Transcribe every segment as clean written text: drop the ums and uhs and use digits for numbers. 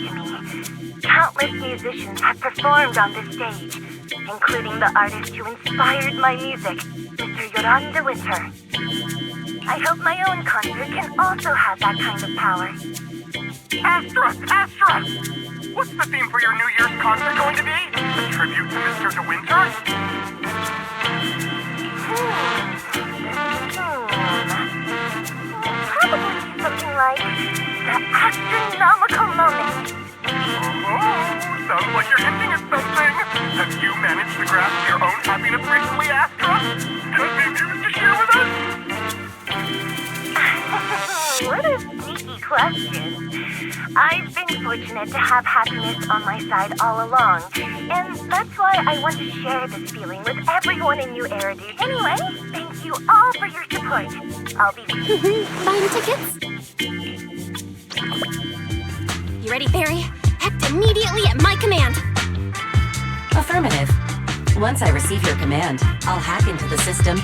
to me. Countless musicians have performed on this stage, including the artist who inspired my music, Mr. Yoran de Winter. I hope my own concert can also have that kind of power. Astra! What's the theme for your New Year's concert going to be? A tribute to Mr. De Winter? Probably something like the astronomical moment. Oh, sounds like you're hinting at something. Have you managed to grasp your own happiness recently, Astra? Have you news to share with us? What a sneaky question. I've been fortunate to have happiness on my side all along, and that's why I want to share this feeling with everyone in New Eridu. Anyway, thank you all for your support. I'll be buying tickets? You ready, Barry? Act immediately at my command. Affirmative. Once I receive your command, I'll hack into the system.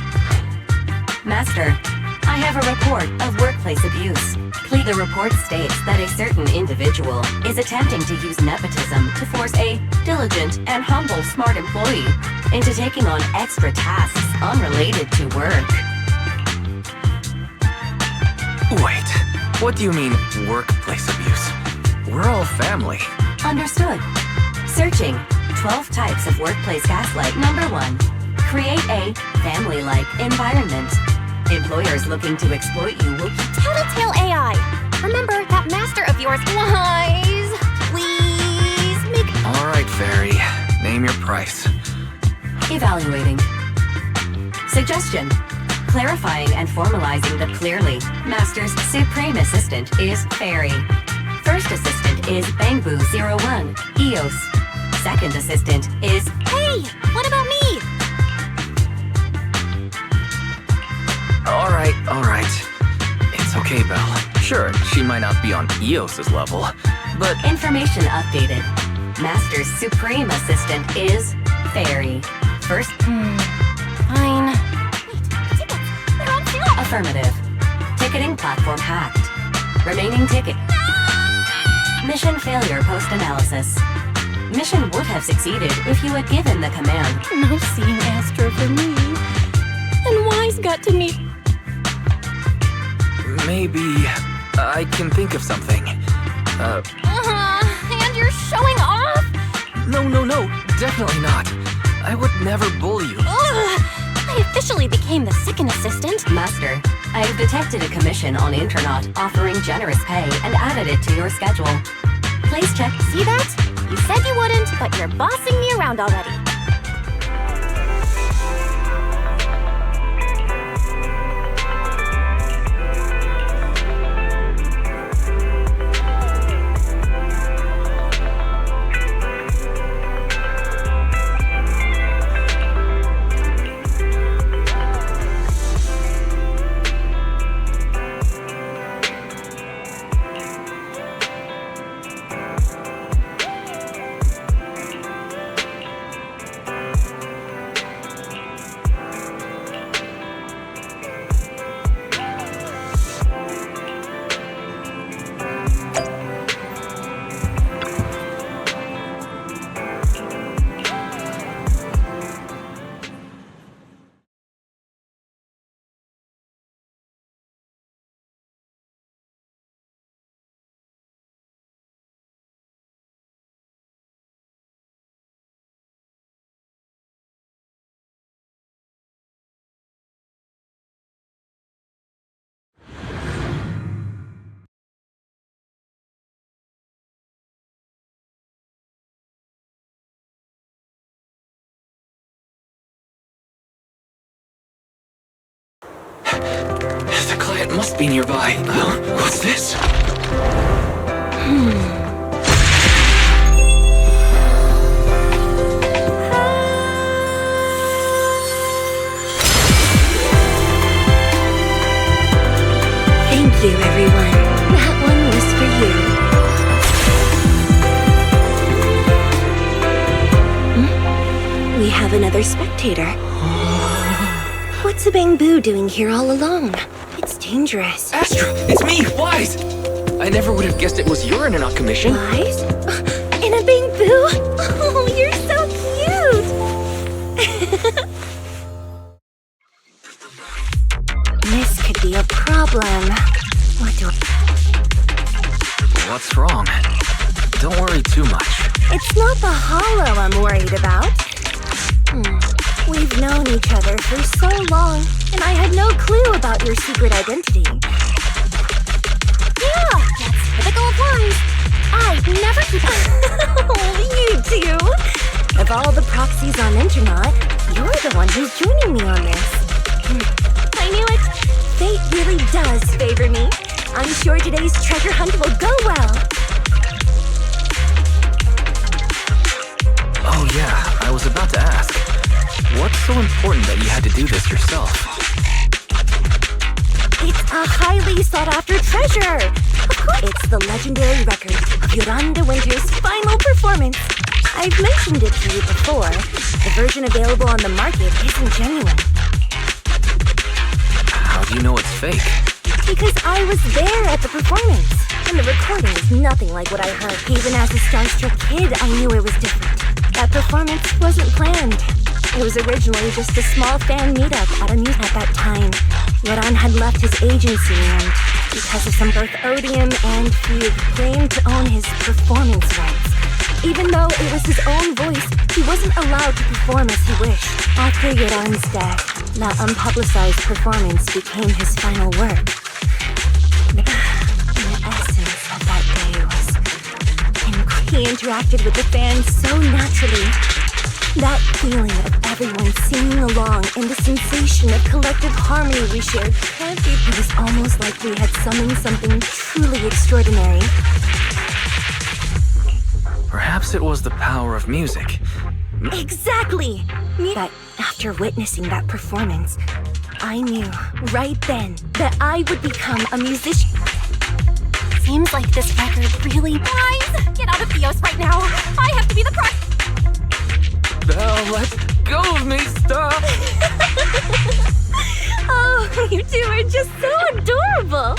Master, I have a report of workplace abuse. The report states that a certain individual is attempting to use nepotism to force a diligent and humble smart employee into taking on extra tasks unrelated to work. Wait, what do you mean, workplace abuse? We're all family. Understood. Searching 12 types of workplace gaslight. Number 1. Create a family-like environment. Employers looking to exploit you will Tattletale AI. Remember that master of yours. Wise, please make. All right, Fairy. Name your price. Evaluating. Suggestion. Clarifying and formalizing the clearly. Master's Supreme Assistant is Fairy. First Assistant is Bangboo01, EOS. Second Assistant is... Hey, what about me? All right. It's okay, Belle. Sure, she might not be on EOS's level, but... Information updated. Master's Supreme Assistant is Fairy. First... Fine. Wait, tickets. They're on sale. Affirmative. Ticketing platform hacked. Remaining ticket. Mission failure post-analysis. Mission would have succeeded if you had given the command. No seeing Astra for me. And Wise got to meet... Maybe I can think of something. And you're showing off? No, definitely not. I would never bully you. I officially became the second assistant. Master, I have detected a commission on Internet offering generous pay and added it to your schedule. Please check. See that? You said you wouldn't, but you're bossing me around already. The client must be nearby. What's this? Thank you, everyone. That one was for you. We have another spectator. What's a Bangboo doing here all alone? It's dangerous. Astra, it's me, Wise! I never would have guessed it was your internet commission. Eyes? And a big boo? Oh, you're so cute! This could be a problem. What do What's wrong? Don't worry too much. It's not the hollow I'm worried about. We've known each other for so long, and I had no clue about your secret identity. Yeah, that's typical of lies. I never keep Oh, you two! Of all the proxies on internet, you're the one who's joining me on this. I knew it! Fate really does favor me. I'm sure today's treasure hunt will go well. Oh yeah, I was about to ask. What's so important that you had to do this yourself? It's a highly sought-after treasure! Of course, it's the legendary record of Yolanda Winter's final performance. I've mentioned it to you before. The version available on the market isn't genuine. How do you know it's fake? Because I was there at the performance, and the recording is nothing like what I heard. Even as a starstruck kid, I knew it was different. That performance wasn't planned. It was originally just a small fan meetup at a music at that time. Laurent had left his agency and, because of some both odium and feud, claimed to own his performance rights. Even though it was his own voice, he wasn't allowed to perform as he wished. After Laurent's death, that unpublicized performance became his final work. The essence of that day was... He interacted with the fans so naturally. That feeling of everyone singing along and the sensation of collective harmony we shared can't be... It was almost like we had summoned something truly extraordinary. Perhaps it was the power of music. Exactly! But after witnessing that performance, I knew right then that I would become a musician. Seems like this record really... Guys, get out of Theos right now. I have to be the Belle, let go of me, stop! Oh, you two are just so adorable!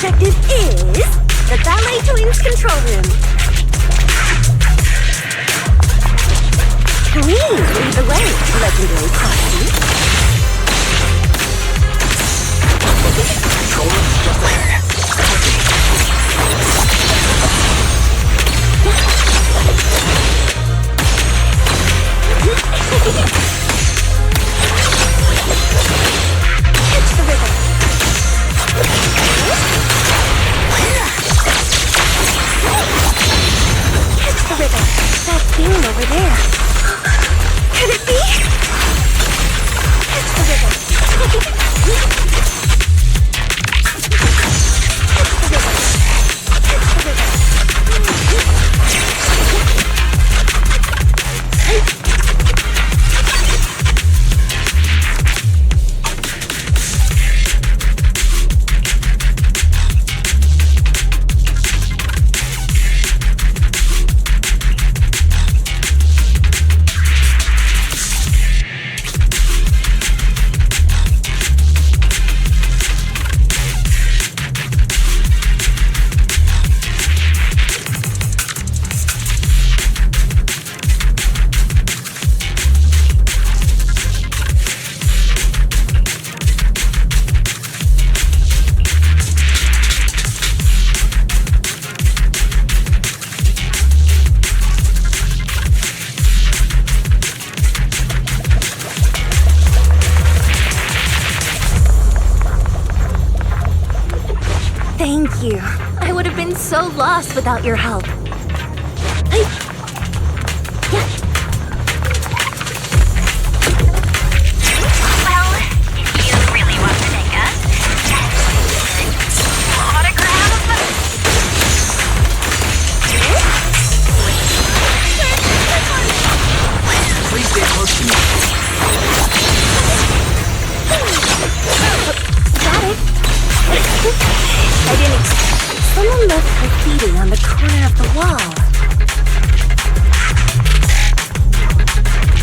Objective is the Ballet Twins control room. Please lead the way, legendary proxy. Control room just ahead. Catch the rhythm. Catch the rhythm. That thing over there. Could it be? Catch the rhythm. Catch the rhythm. Catch the rhythm. Thank you. I would have been so lost without your help. stay close to me. Got it. I didn't. Someone left graffiti on the corner of the wall.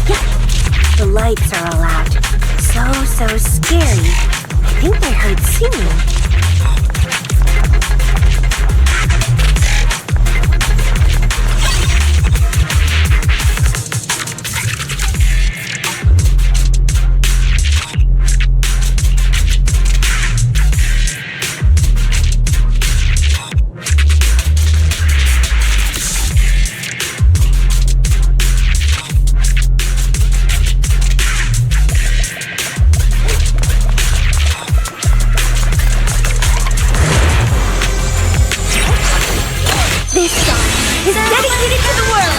Yeah, the lights are all out. So scary. I think I heard singing. This song is dedicated to the world.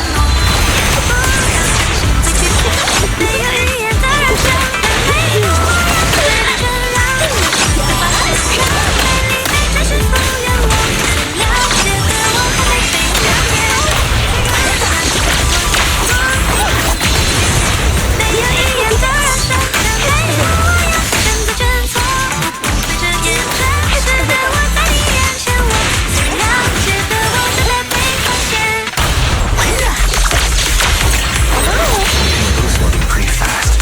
It's moving pretty fast.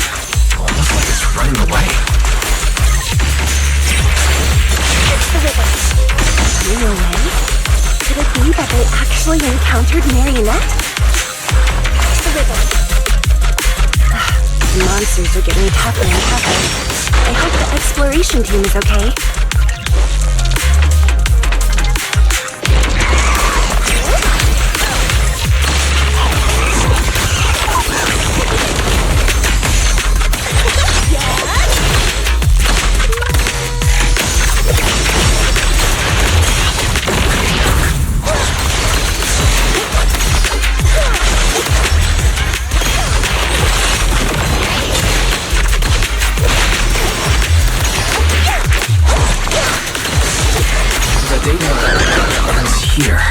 Almost like it's running away. No way. Could it be that they actually encountered Marionette? The monsters are getting tougher and tougher. I hope the exploration team is okay. The data ends here.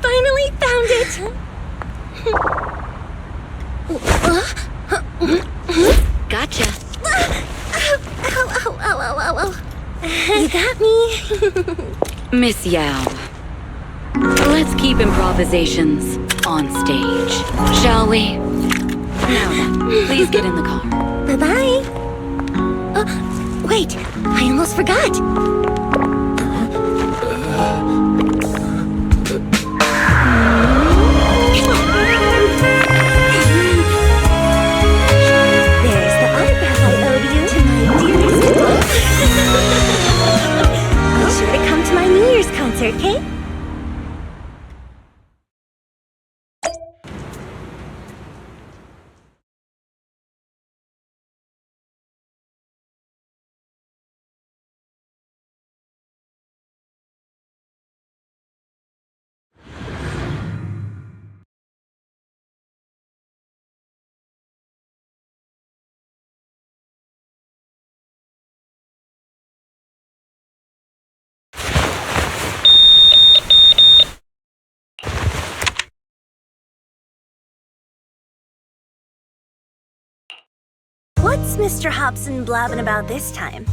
Finally found it! Gotcha. Ow. You got me. Miss Yao. Let's keep improvisations on stage, shall we? Now then, please get in the car. Bye-bye. Wait, I almost forgot. There's the autograph I owed you to my dearest book. Be sure to come to my New Year's concert, okay? What's Mr. Hobson blabbing about this time?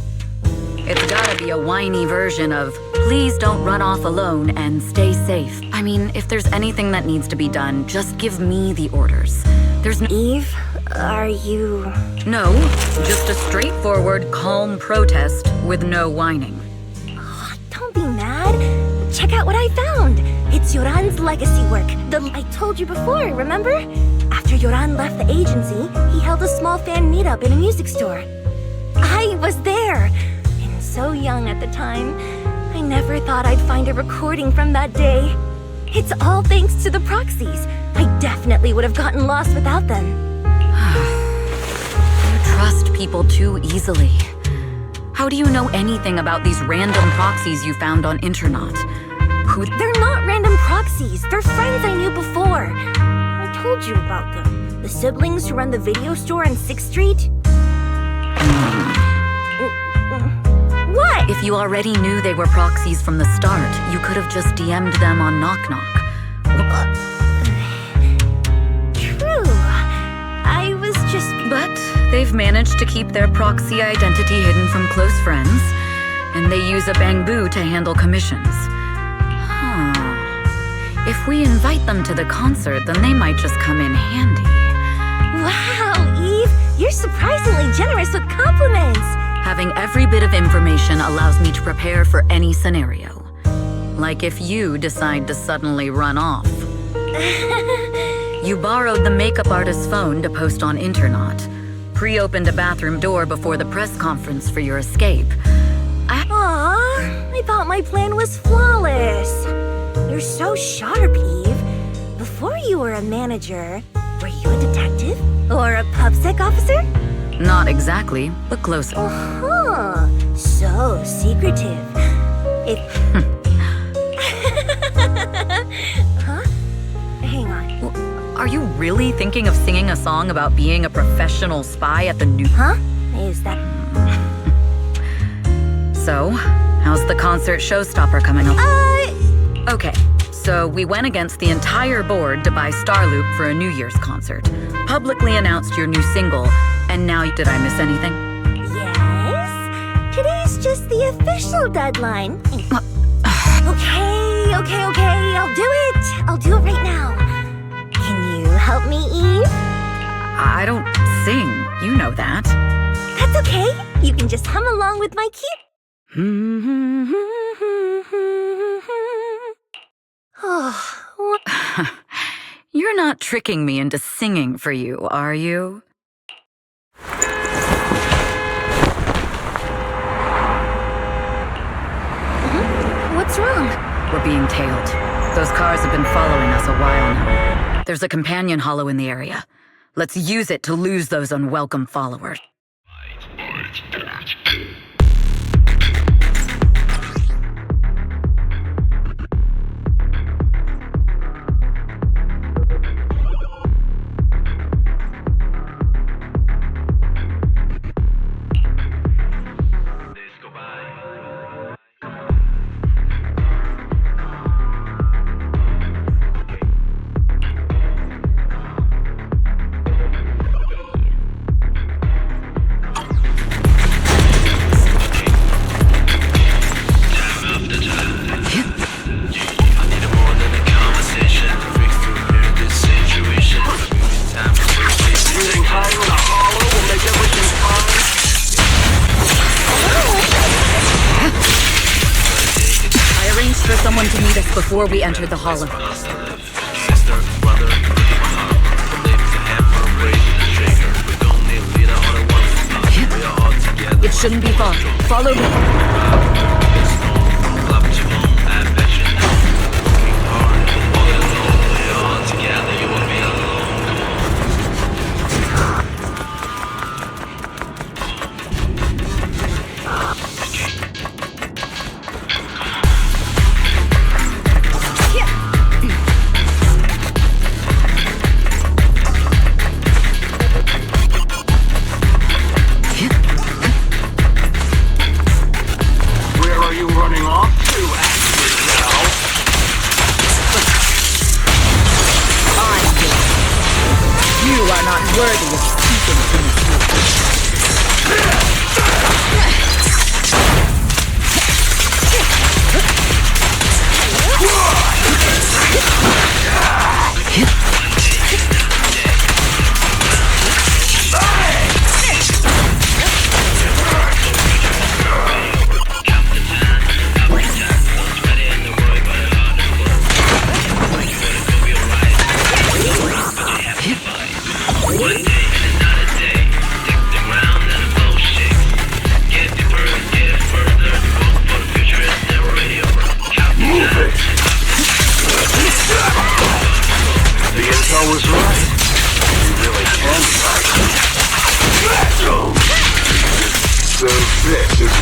It's gotta be a whiny version of, please don't run off alone and stay safe. I mean, if there's anything that needs to be done, just give me the orders. There's no— Eve, are you... No, just a straightforward, calm protest with no whining. Don't be mad. Check out what I found. It's Yoran's legacy work. I told you before, remember? After Yoran left the agency, he held a small fan meetup in a music store. I was there. And so young at the time, I never thought I'd find a recording from that day. It's all thanks to the proxies. I definitely would have gotten lost without them. You trust people too easily. How do you know anything about these random proxies you found on internet? They're not random proxies. They're friends I knew before. I told you about them. The siblings who run the video store on 6th Street. What? If you already knew they were proxies from the start, you could have just DM'd them on Knock Knock. True. I was just... But they've managed to keep their proxy identity hidden from close friends, and they use a bamboo to handle commissions. If we invite them to the concert, then they might just come in handy. Wow, Eve! You're surprisingly generous with compliments! Having every bit of information allows me to prepare for any scenario. Like if you decide to suddenly run off. You borrowed the makeup artist's phone to post on internet. Pre-opened a bathroom door before the press conference for your escape. I thought my plan was flawless. You're so sharp, Eve. Before you were a manager, were you a detective? Or a PubSec officer? Not exactly, but closer. Uh-huh. So secretive. Huh? Hang on. Are you really thinking of singing a song about being a professional spy at the new— Huh? Is that... So, how's the concert showstopper coming along? Okay, so we went against the entire board to buy Starloop for a New Year's concert, publicly announced your new single, and now did I miss anything? Yes? Today's just the official deadline. Okay, I'll do it right now. Can you help me, Eve? I don't sing, you know that. That's okay. You can just hum along with my cue. You're not tricking me into singing for you, are you? What's wrong? We're being tailed. Those cars have been following us a while now. There's a companion hollow in the area. Let's use it to lose those unwelcome followers. Before we entered the hollow. It shouldn't be far. Follow me.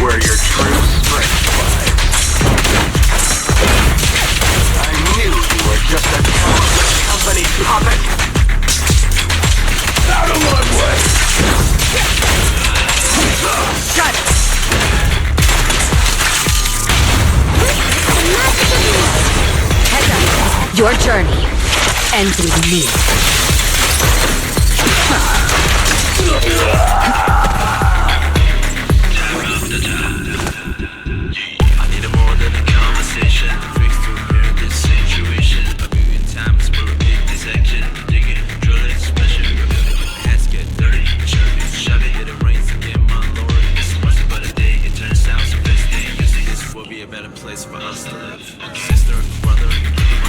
where your true strength lies. I knew you were just a company puppet. Out of my way! Got it! Heads up. Your journey ends with me. I need more than a conversation. Break through here, this situation. A million times for a big dissection. Digging, drilling, special. Hands get dirty, shove it, it rains again, my lord. It's once about a day, it turns out so best day. You see, this will be a better place for us to live. Sister, brother, my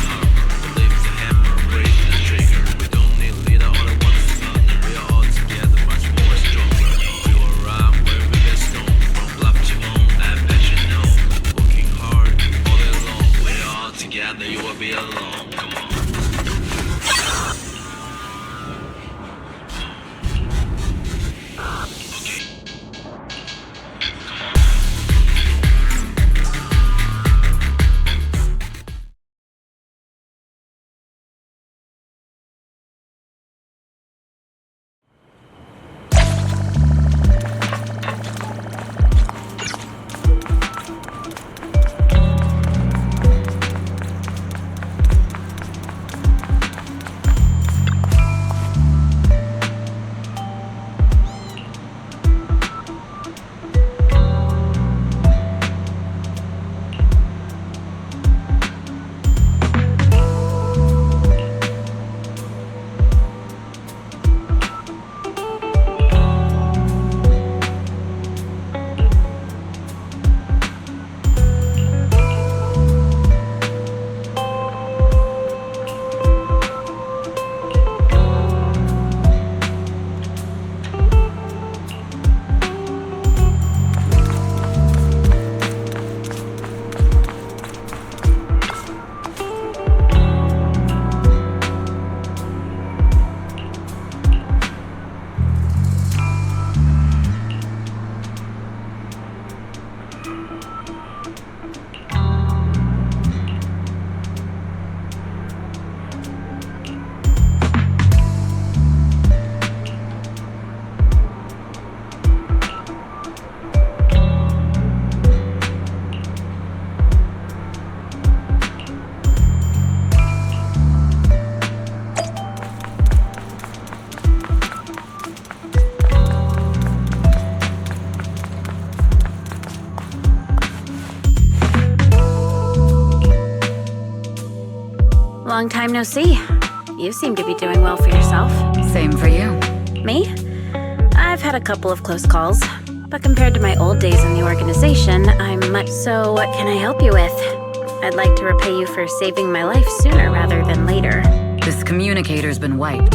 heart. Believe the hammer, raise the trigger. We don't need a leader, all I want is a partner. We are all together, much more stronger. We will ride where we get stoned. From bluff to home, I bet you know. Working hard, all day long. We are all together, you will be alone. Come on. Long time no see. You seem to be doing well for yourself. Same for you. Me? I've had a couple of close calls, but compared to my old days in the organization, I'm much... So what can I help you with? I'd like to repay you for saving my life sooner rather than later. This communicator's been wiped.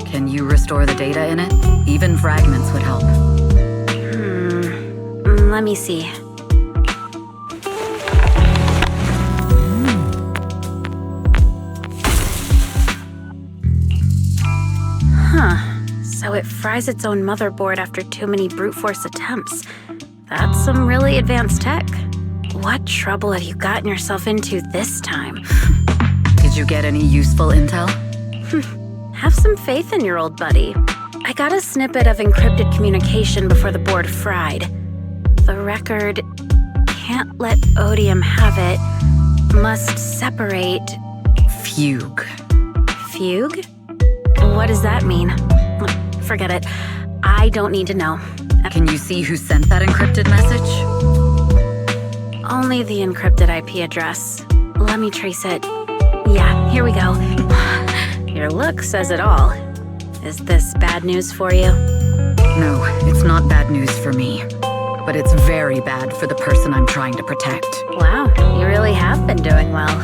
Can you restore the data in it? Even fragments would help. Let me see. So it fries its own motherboard after too many brute force attempts. That's some really advanced tech. What trouble have you gotten yourself into this time? Did you get any useful intel? Have some faith in your old buddy. I got a snippet of encrypted communication before the board fried. The record can't let Odium have it. Must separate. Fugue. Fugue? What does that mean? Forget it. I don't need to know. Can you see who sent that encrypted message? Only the encrypted IP address. Let me trace it. Yeah, here we go. Your look says it all. Is this bad news for you? No, it's not bad news for me. But it's very bad for the person I'm trying to protect. Wow, you really have been doing well.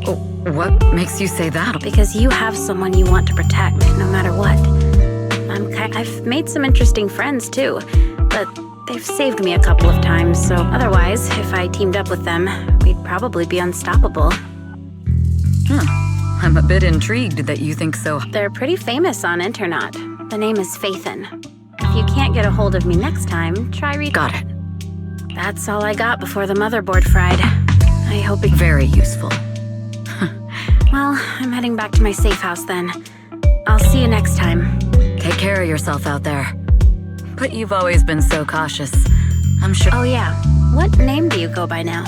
Oh, what makes you say that? Because you have someone you want to protect, no matter what. I've made some interesting friends, too. But they've saved me a couple of times, so otherwise, if I teamed up with them, we'd probably be unstoppable. I'm a bit intrigued that you think so. They're pretty famous on internet. The name is Faithin. If you can't get a hold of me next time, try reading. Got it. That's all I got before the motherboard fried. I hope it... Very useful. Well, I'm heading back to my safe house then. I'll see you next time. Take care of yourself out there. But you've always been so cautious. I'm sure... Oh yeah, what name do you go by now?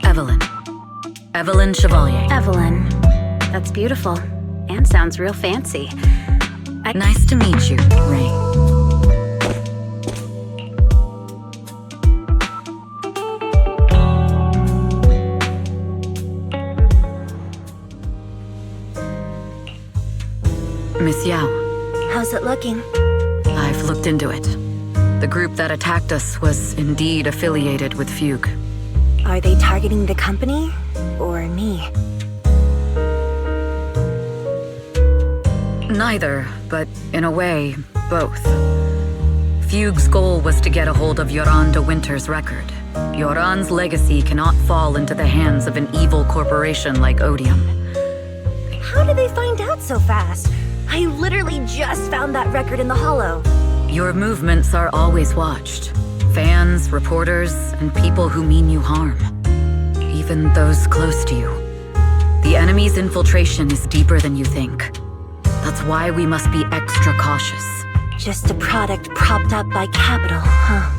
Evelyn. Evelyn Chevalier. Evelyn. That's beautiful. And sounds real fancy. Nice to meet you, Ray. Miss Yao. How's it looking? I've looked into it. The group that attacked us was indeed affiliated with Fugue. Are they targeting the company or me? Neither, but in a way, both. Fugue's goal was to get a hold of Yoran de Winter's record. Yoran's legacy cannot fall into the hands of an evil corporation like Odium. How did they find out so fast? I literally just found that record in the hollow. Your movements are always watched. Fans, reporters, and people who mean you harm. Even those close to you. The enemy's infiltration is deeper than you think. That's why we must be extra cautious. Just a product propped up by capital, huh?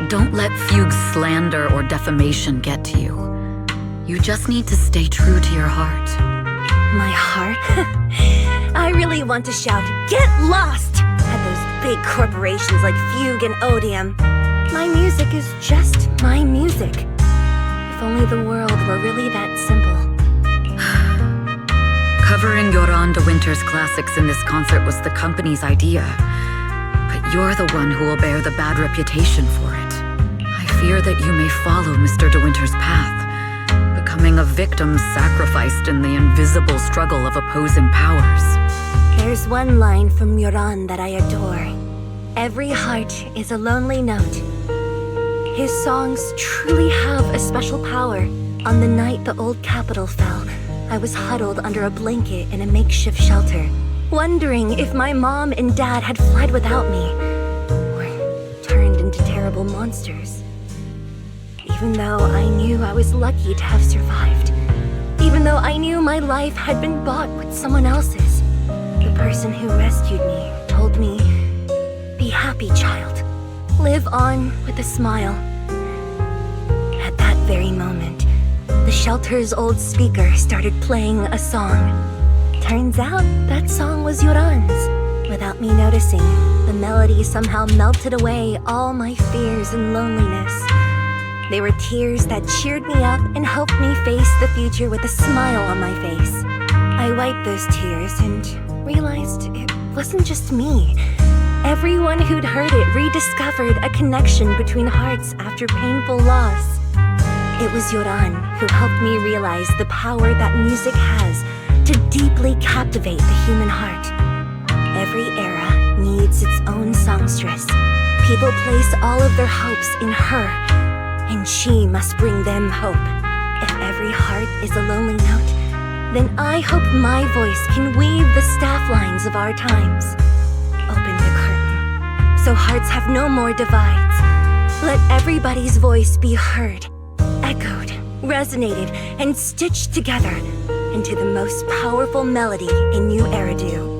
Don't let Fugue's slander or defamation get to you. You just need to stay true to your heart. My heart? I really want to shout, "Get lost!" at those big corporations like Fugue and Odium. My music is just my music. If only the world were really that simple. Covering Yoran de Winter's classics in this concert was the company's idea. But you're the one who will bear the bad reputation for it. I fear that you may follow Mr. de Winter's path, becoming a victim sacrificed in the invisible struggle of opposing powers. There's one line from Yoran that I adore. Every heart is a lonely note. His songs truly have a special power. On the night the old capital fell, I was huddled under a blanket in a makeshift shelter, wondering if my mom and dad had fled without me, or turned into terrible monsters. Even though I knew I was lucky to have survived, even though I knew my life had been bought with someone else's, the person who rescued me told me, "Be happy, child. Live on with a smile." At that very moment, the shelter's old speaker started playing a song. Turns out that song was Yoran's. Without me noticing, the melody somehow melted away all my fears and loneliness. They were tears that cheered me up and helped me face the future with a smile on my face. I wiped those tears and realized it wasn't just me. Everyone who'd heard it rediscovered a connection between hearts after painful loss. It was Yoran who helped me realize the power that music has to deeply captivate the human heart. Every era needs its own songstress. People place all of their hopes in her, and she must bring them hope. If every heart is a lonely note, then I hope my voice can weave the staff lines of our times. Open the curtain, so hearts have no more divides. Let everybody's voice be heard, echoed, resonated, and stitched together into the most powerful melody in New Eridu.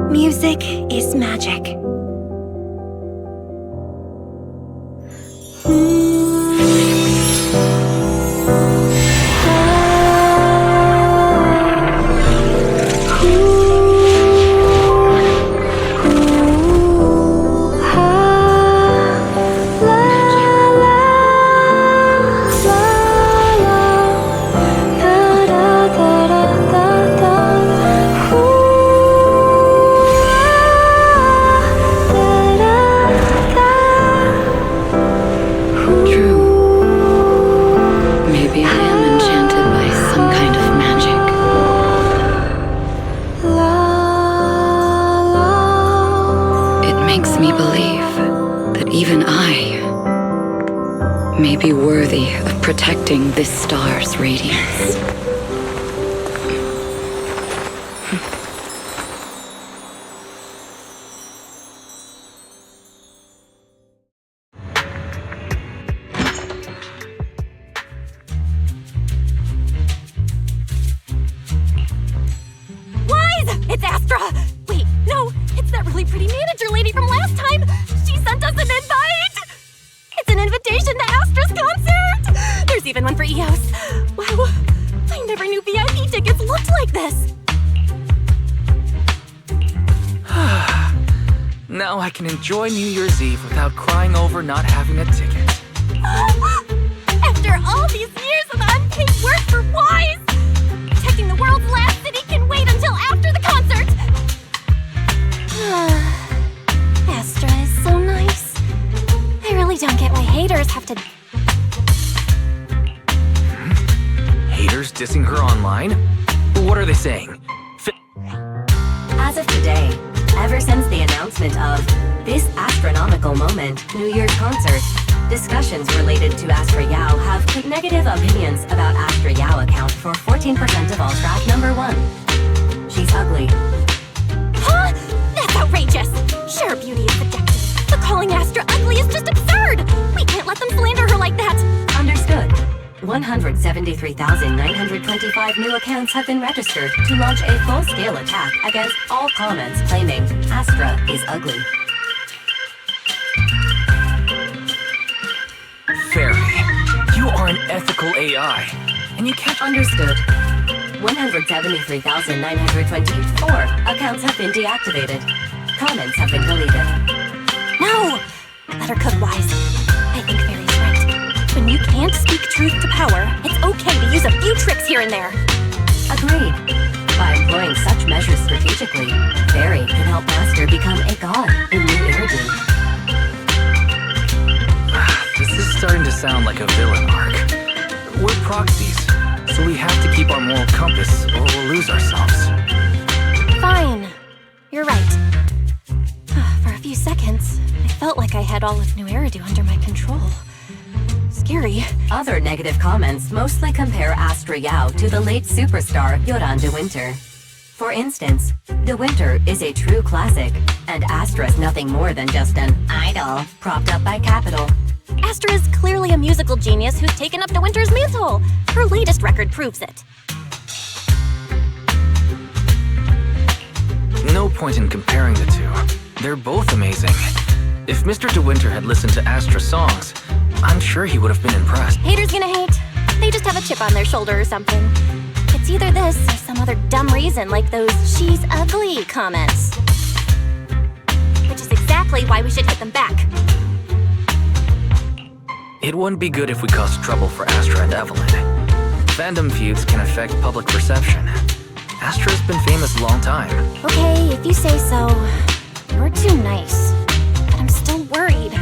Music is magic. But even I may be worthy of protecting this star's radiance. It's Astra! Wait, no, it's that really pretty manager lady from last time! She sent us an invite! It's an invitation to Astra's concert! There's even one for EOS. Wow, I never knew VIP tickets looked like this! Now I can enjoy New Year's Eve without crying over not having a ticket. After all these years of unpaid work for Wise, protecting the world's last city can wait until after the concert! Astra is so nice. I really don't get why haters have to... Haters dissing her online? What are they saying? As of today, ever since the announcement of this astronomical moment New Year's concert, discussions related to Astra Yao have put negative opinions about Astra Yao account for 14% of all track number 1. She's ugly. Huh? That's outrageous! Sure, beauty is subjective, but calling Astra ugly is just absurd! We can't let them slander her like that! Understood. 173,925 new accounts have been registered to launch a full-scale attack against all comments claiming Astra is ugly. Fairy, you are an ethical AI, and you can't... Understood. 173,924 accounts have been deactivated. Comments have been deleted. No! Let her cook Wise. I think Fairy's right. When you can't speak truth to power, it's okay to use a few tricks here and there. Agreed. By employing such measures strategically, Fairy can help Master become a god in New Eridu. This is starting to sound like a villain arc. We're proxies, so we have to keep our moral compass or we'll lose ourselves. Fine. You're right. For a few seconds, I felt like I had all of New Eridu under my control. Scary. Other negative comments mostly compare Astra Yao to the late superstar Yoran de Winter. For instance, De Winter is a true classic, and Astra's nothing more than just an idol propped up by capital. Astra is clearly a musical genius who's taken up De Winter's mantle. Her latest record proves it. No point in comparing the two. They're both amazing. If Mr. De Winter had listened to Astra's songs, I'm sure he would have been impressed. Haters gonna hate. They just have a chip on their shoulder or something. It's either this or some other dumb reason like those "she's ugly" comments. Which is exactly why we should hit them back. It wouldn't be good if we caused trouble for Astra and Evelyn. Fandom feuds can affect public perception. Astra's been famous a long time. Okay, if you say so. You're too nice. But I'm still worried.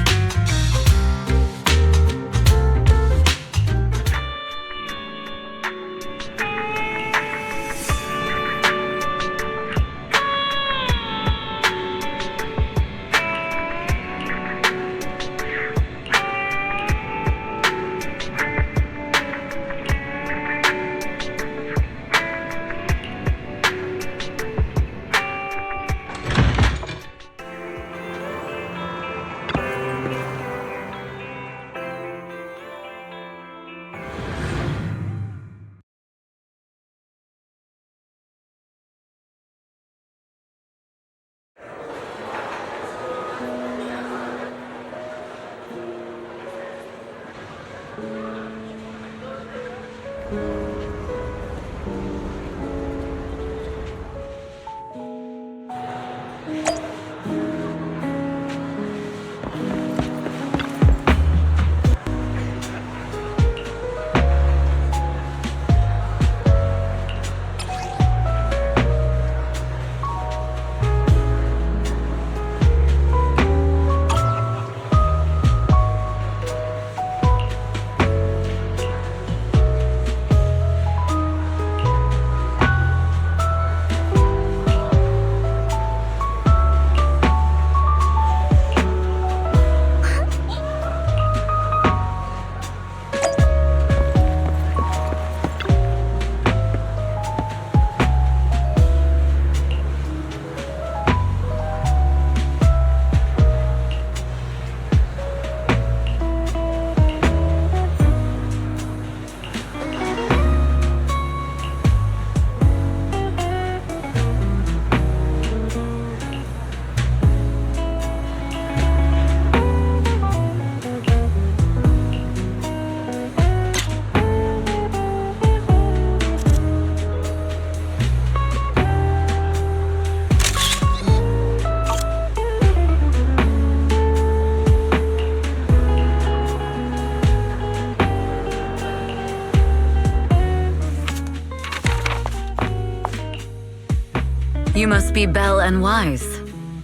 You must be Belle and Wise.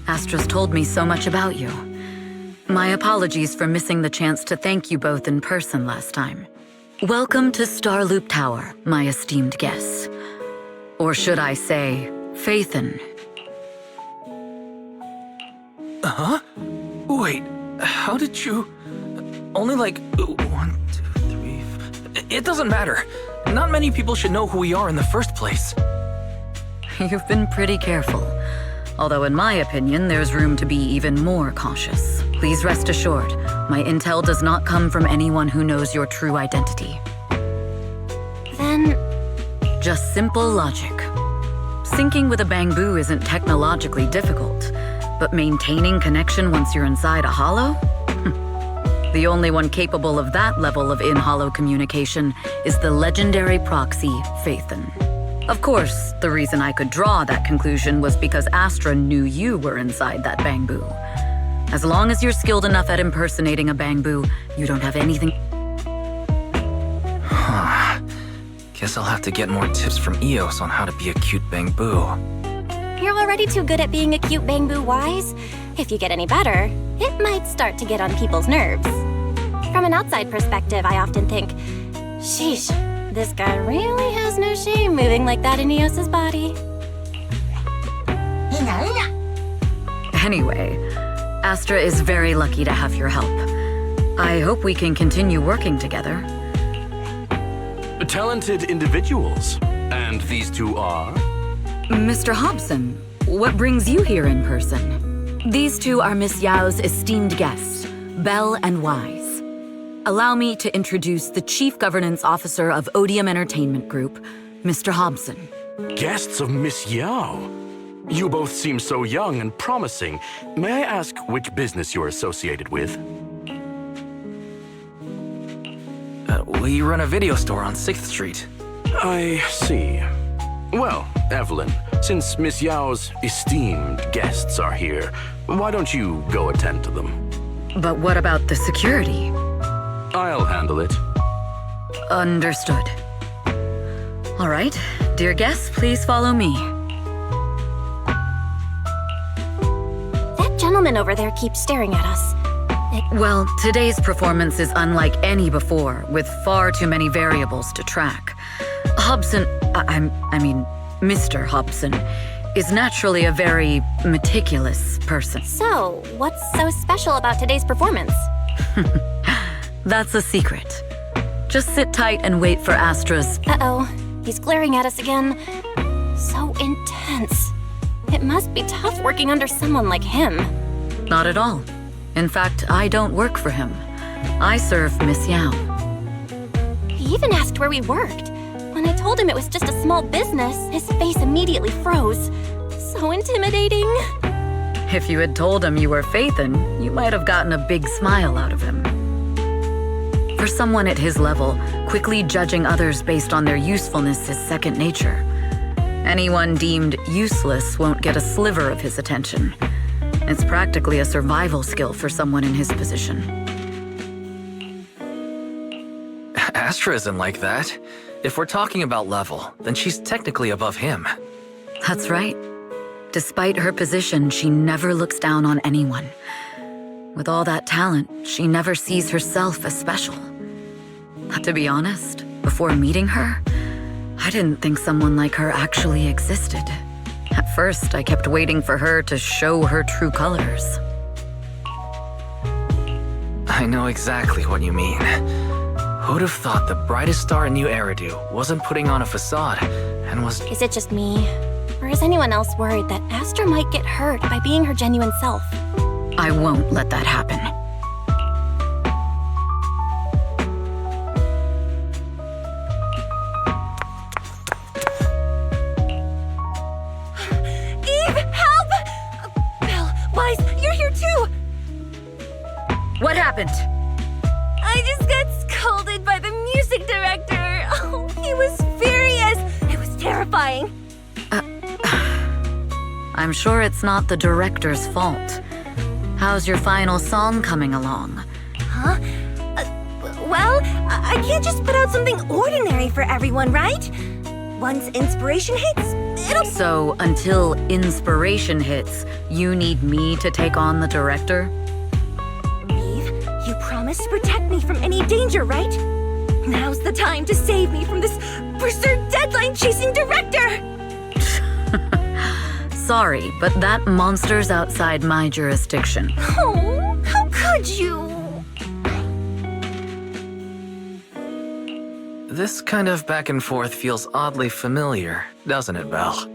Astra's told me so much about you. My apologies for missing the chance to thank you both in person last time. Welcome to Starloop Tower, my esteemed guests. Or should I say, Faithen. Huh? Wait, how did you... Only like 1, 2, 3... It doesn't matter. Not many people should know who we are in the first place. You've been pretty careful. Although in my opinion, there's room to be even more cautious. Please rest assured, my intel does not come from anyone who knows your true identity. Then... Just simple logic. Syncing with a bamboo isn't technologically difficult, but maintaining connection once you're inside a hollow? The only one capable of that level of in-hollow communication is the legendary proxy, Faithen. Of course, the reason I could draw that conclusion was because Astra knew you were inside that bamboo. As long as you're skilled enough at impersonating a bamboo, you don't have anything... Guess I'll have to get more tips from Eos on how to be a cute bamboo. You're already too good at being a cute bamboo, Wise. If you get any better, it might start to get on people's nerves. From an outside perspective, I often think, sheesh, this guy really has no shame moving like that in Eos's body. Anyway, Astra is very lucky to have your help. I hope we can continue working together. Talented individuals. And these two are? Mr. Hobson, what brings you here in person? These two are Miss Yao's esteemed guests, Belle and Wise. Allow me to introduce the Chief Governance Officer of Odium Entertainment Group, Mr. Hobson. Guests of Miss Yao. You both seem so young and promising. May I ask which business you're associated with? We run a video store on 6th Street. I see. Well, Evelyn, since Miss Yao's esteemed guests are here, why don't you go attend to them? But what about the security? I'll handle it. Understood. All right, dear guests, please follow me. That gentleman over there keeps staring at us. Well, today's performance is unlike any before, with far too many variables to track. Hobson, Mr. Hobson, is naturally a very meticulous person. So, what's so special about today's performance? That's a secret. Just sit tight and wait for Astra's... Uh-oh, he's glaring at us again. So intense. It must be tough working under someone like him. Not at all. In fact, I don't work for him. I serve Miss Yao. He even asked where we worked. When I told him it was just a small business, his face immediately froze. So intimidating. If you had told him you were Faithen, you might have gotten a big smile out of him. For someone at his level, quickly judging others based on their usefulness is second nature. Anyone deemed useless won't get a sliver of his attention. It's practically a survival skill for someone in his position. Astra isn't like that. If we're talking about level, then she's technically above him. That's right. Despite her position, she never looks down on anyone. With all that talent, she never sees herself as special. But to be honest, before meeting her, I didn't think someone like her actually existed. At first, I kept waiting for her to show her true colors. I know exactly what you mean. Who'd have thought the brightest star in New Eridu wasn't putting on a facade and was... Is it just me? Or is anyone else worried that Astra might get hurt by being her genuine self? I won't let that happen. What happened? I just got scolded by the music director. Oh, he was furious. It was terrifying. I'm sure it's not the director's fault. How's your final song coming along? Huh? Well, I can't just put out something ordinary for everyone, right? Once inspiration hits, So, until inspiration hits, you need me to take on the director? Reeve, you promised to protect me from any danger, right? Now's the time to save me from this berserk deadline-chasing director! Sorry, but that monster's outside my jurisdiction. Oh, how could you? This kind of back and forth feels oddly familiar, doesn't it, Belle?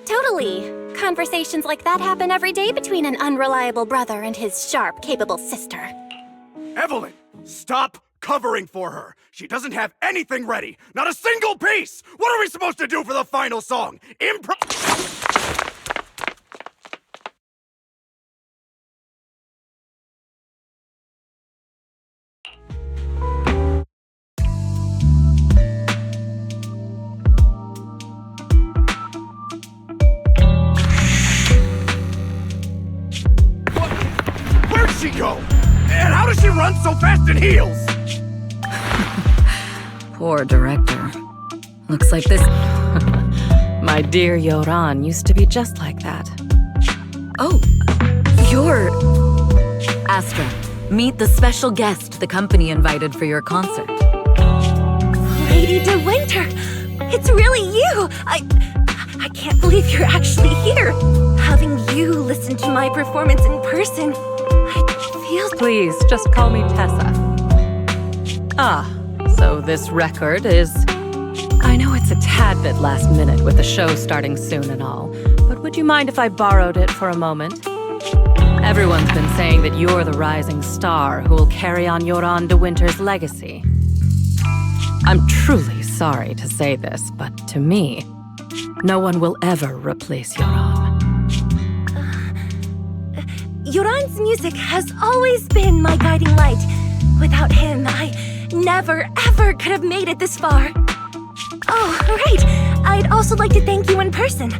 Totally. Conversations like that happen every day between an unreliable brother and his sharp, capable sister. Evelyn, stop covering for her. She doesn't have anything ready. Not a single piece. What are we supposed to do for the final song? Where'd she go? And how does she run so fast in heels? Poor director. Looks like this... My dear Yoran used to be just like that. Oh, you're... Astra, meet the special guest the company invited for your concert. Lady De Winter! It's really you! I can't believe you're actually here! Having you listen to my performance in person, it feels... Please, just call me Tessa. So this record is... I know it's a tad bit last minute with the show starting soon and all, but would you mind if I borrowed it for a moment? Everyone's been saying that you're the rising star who will carry on Yoran De Winter's legacy. I'm truly sorry to say this, but to me, no one will ever replace Yoran. Yoran's music has always been my guiding light. Without him, I never, ever could have made it this far. Oh, right. I'd also like to thank you in person.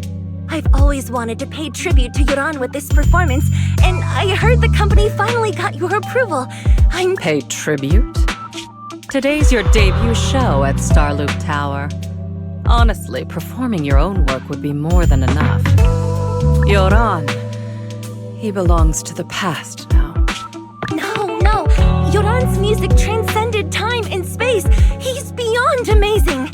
I've always wanted to pay tribute to Yoran with this performance, and I heard the company finally got your approval. Pay tribute? Today's your debut show at Starloop Tower. Honestly, performing your own work would be more than enough. Yoran, he belongs to the past now. No. Yoran's music transcended time and space. He's beyond amazing.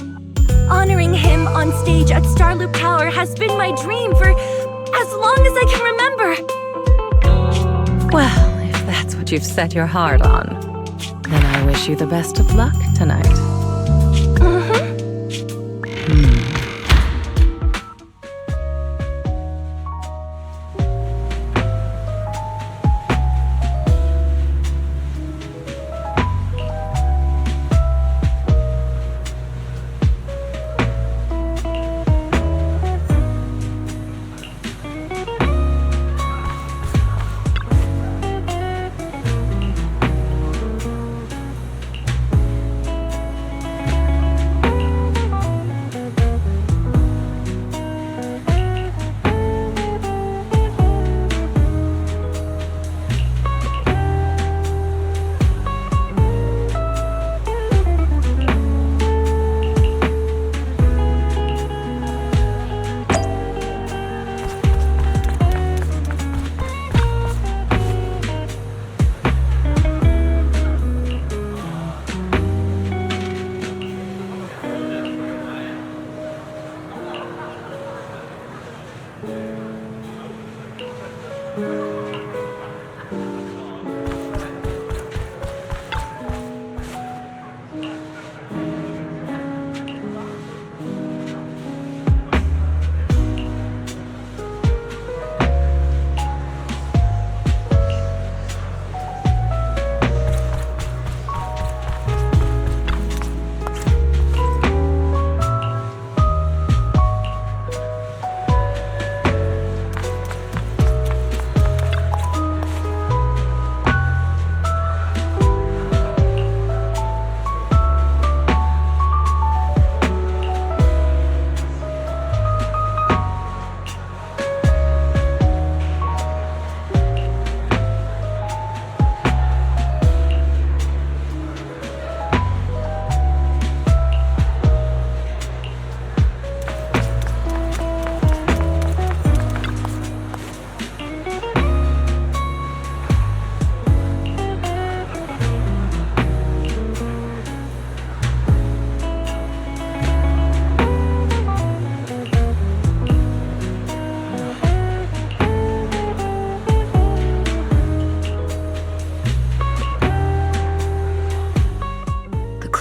Honoring him on stage at Starloop Tower has been my dream for as long as I can remember. Well, if that's what you've set your heart on, then I wish you the best of luck tonight.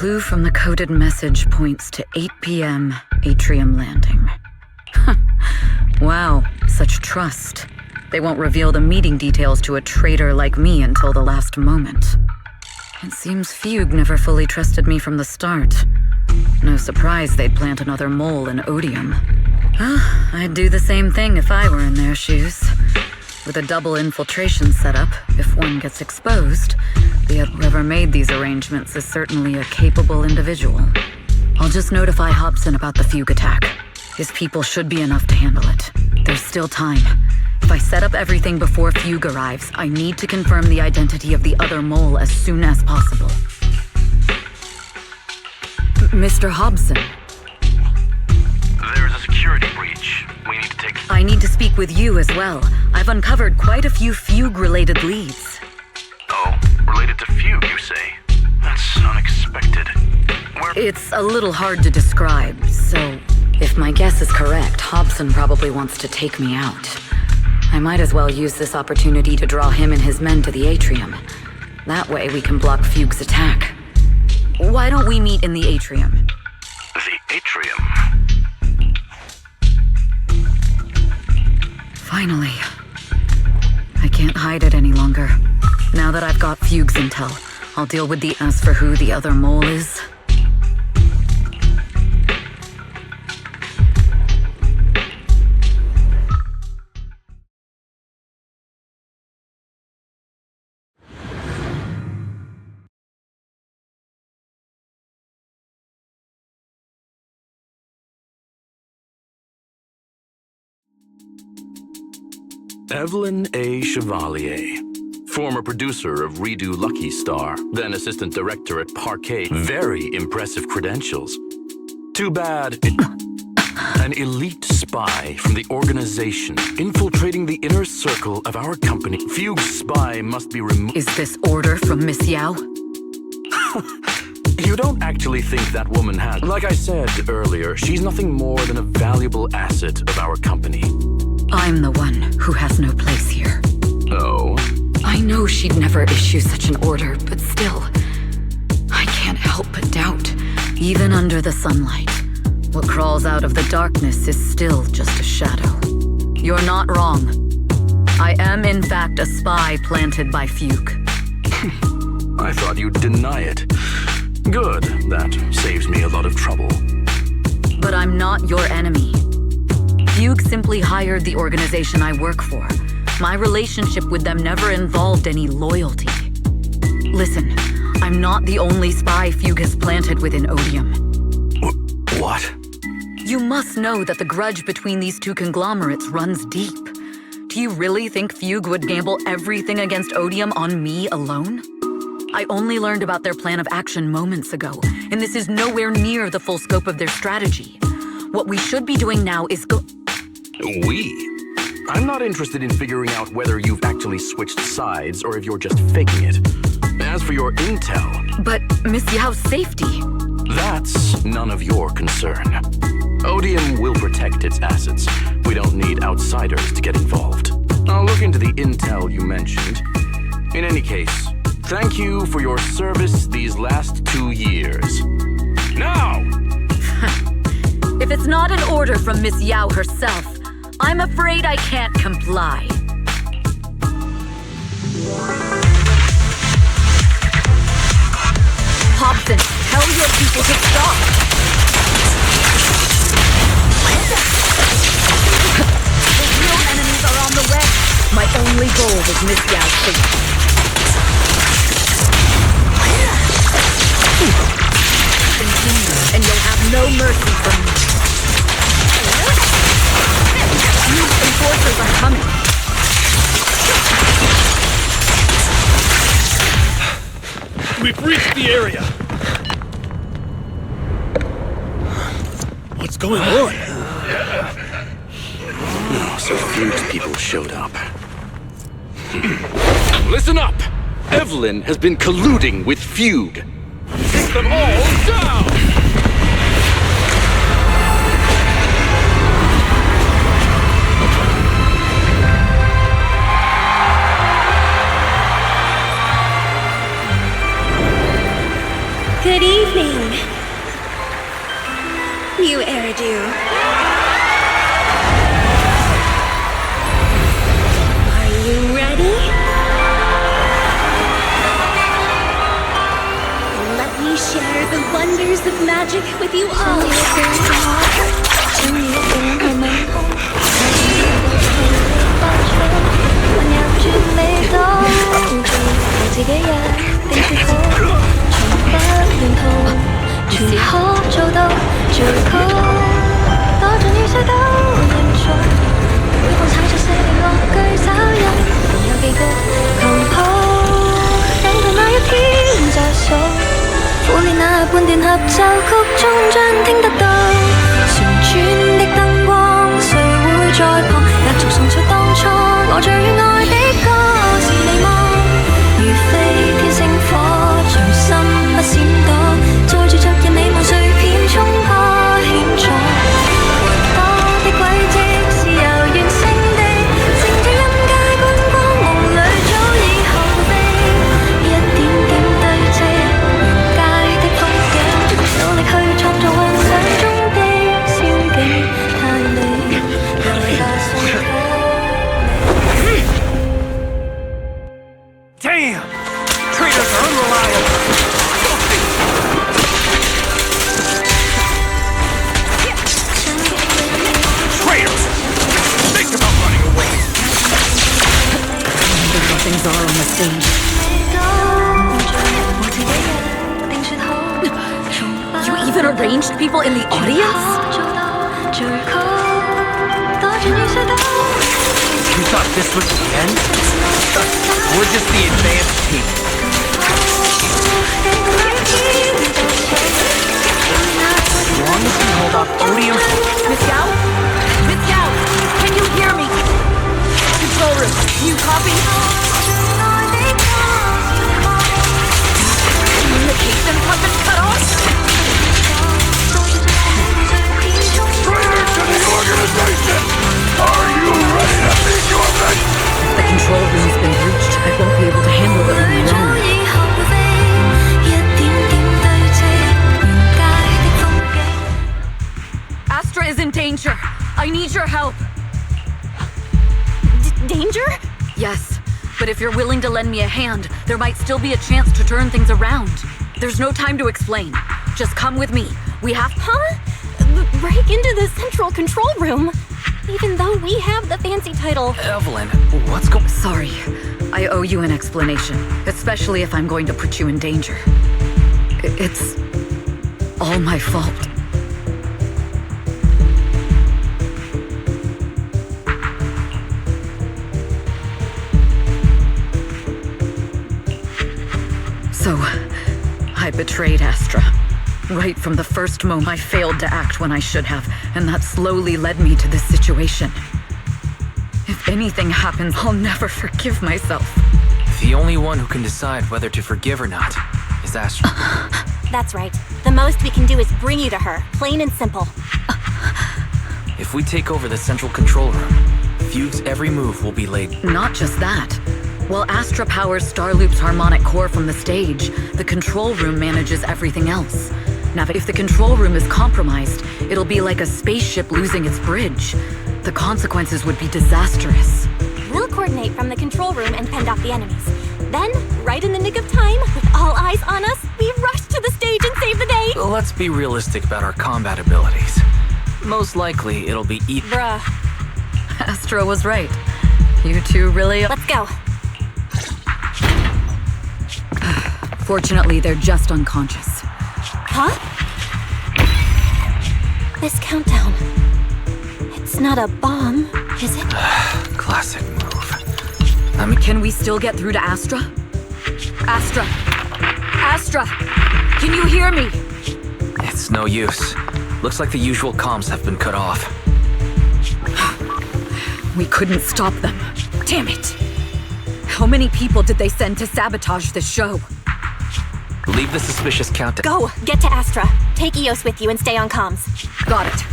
clue from the coded message points to 8 p.m. Atrium Landing. Wow, such trust. They won't reveal the meeting details to a traitor like me until the last moment. It seems Fugue never fully trusted me from the start. No surprise they'd plant another mole in Odium. I'd do the same thing if I were in their shoes. With a double infiltration setup, if one gets exposed, whoever made these arrangements is certainly a capable individual. I'll just notify Hobson about the Fugue attack. His people should be enough to handle it. There's still time. If I set up everything before Fugue arrives, I need to confirm the identity of the other mole as soon as possible. Mr. Hobson. There's a security breach. We need to take... I need to speak with you as well. I've uncovered quite a few Fugue-related leads. Oh, related to Fugue, you say? That's unexpected. It's a little hard to describe, so if my guess is correct, Hobson probably wants to take me out. I might as well use this opportunity to draw him and his men to the atrium. That way we can block Fugue's attack. Why don't we meet in the atrium? The atrium? Finally. I can't hide it any longer. Now that I've got Fugue's intel, I'll deal with the as for who the other mole is. Evelyn A. Chevalier, former producer of Redo Lucky Star, then assistant director at Parquet. Very impressive credentials. Too bad an elite spy from the organization infiltrating the inner circle of our company. Fugue's spy must be removed. Is this order from Miss Yao? You don't actually think that woman has... Like I said earlier, she's nothing more than a valuable asset of our company. I'm the one who has no place here. Oh? I know she'd never issue such an order, but still, I can't help but doubt. Even under the sunlight, what crawls out of the darkness is still just a shadow. You're not wrong. I am, in fact, a spy planted by Fugue. I thought you'd deny it. Good, that saves me a lot of trouble. But I'm not your enemy. Fugue simply hired the organization I work for. My relationship with them never involved any loyalty. Listen, I'm not the only spy Fugue has planted within Odium. What? You must know that the grudge between these two conglomerates runs deep. Do you really think Fugue would gamble everything against Odium on me alone? I only learned about their plan of action moments ago, and this is nowhere near the full scope of their strategy. What we should be doing now is I'm not interested in figuring out whether you've actually switched sides or if you're just faking it. As for your intel... But Miss Yao's safety... That's none of your concern. Odium will protect its assets. We don't need outsiders to get involved. I'll look into the intel you mentioned. In any case, thank you for your service these last 2 years. Now! If it's not an order from Miss Yao herself, I'm afraid I can't comply. Hobson, tell your people to stop! The real enemies are on the way. My only goal is Miss Yao's safety. Continue, and you'll have no mercy from me. These enforcers are coming. We've reached the area. What's going on? Oh, so Fugue's people showed up. Listen up! Evelyn has been colluding with Fugue. Take them all down! Good evening, new Eridu. Are you ready? Let me share the wonders of magic with you all. Damn! Traitors are unreliable! Traitors! Think about running away! How things are on the stage. You even arranged people in the audience? You thought this was the end? We're just the advanced team. As long as we hold off Odium... Miss Yao? Miss Yao, can you hear me? Control room, can you copy? Communications have been cut off? Traitor to the organization! Are you ready to meet your fate? The control room's been breached. I won't be able to handle it on my own. Astra is in danger. I need your help. Danger? Yes, but if you're willing to lend me a hand, there might still be a chance to turn things around. There's no time to explain. Just come with me. We have... Huh? Break into the central control room? Even though we have the fancy title. Evelyn, what's going... Sorry. I owe you an explanation, especially if I'm going to put you in danger. It's all my fault. So, I betrayed Astra. Right from the first moment, I failed to act when I should have, and that slowly led me to this situation. If anything happens, I'll never forgive myself. The only one who can decide whether to forgive or not is Astra. That's right. The most we can do is bring you to her, plain and simple. If we take over the central control room, Fugue's every move will be laid. Not just that. While Astra powers Starloop's harmonic core from the stage, the control room manages everything else. Now, if the control room is compromised, it'll be like a spaceship losing its bridge. The consequences would be disastrous. We'll coordinate from the control room and fend off the enemies. Then, right in the nick of time, with all eyes on us, we rush to the stage and save the day! Let's be realistic about our combat abilities. Most likely, it'll be Bruh. Astra was right. You two really... Let's go. Fortunately, they're just unconscious. Huh? This countdown. It's not a bomb, is it? Classic move. Can we still get through to Astra? Astra! Astra! Can you hear me? It's no use. Looks like the usual comms have been cut off. We couldn't stop them. Damn it! How many people did they send to sabotage this show? Leave the suspicious countdown. Go! Get to Astra. Take Eos with you and stay on comms. Got it.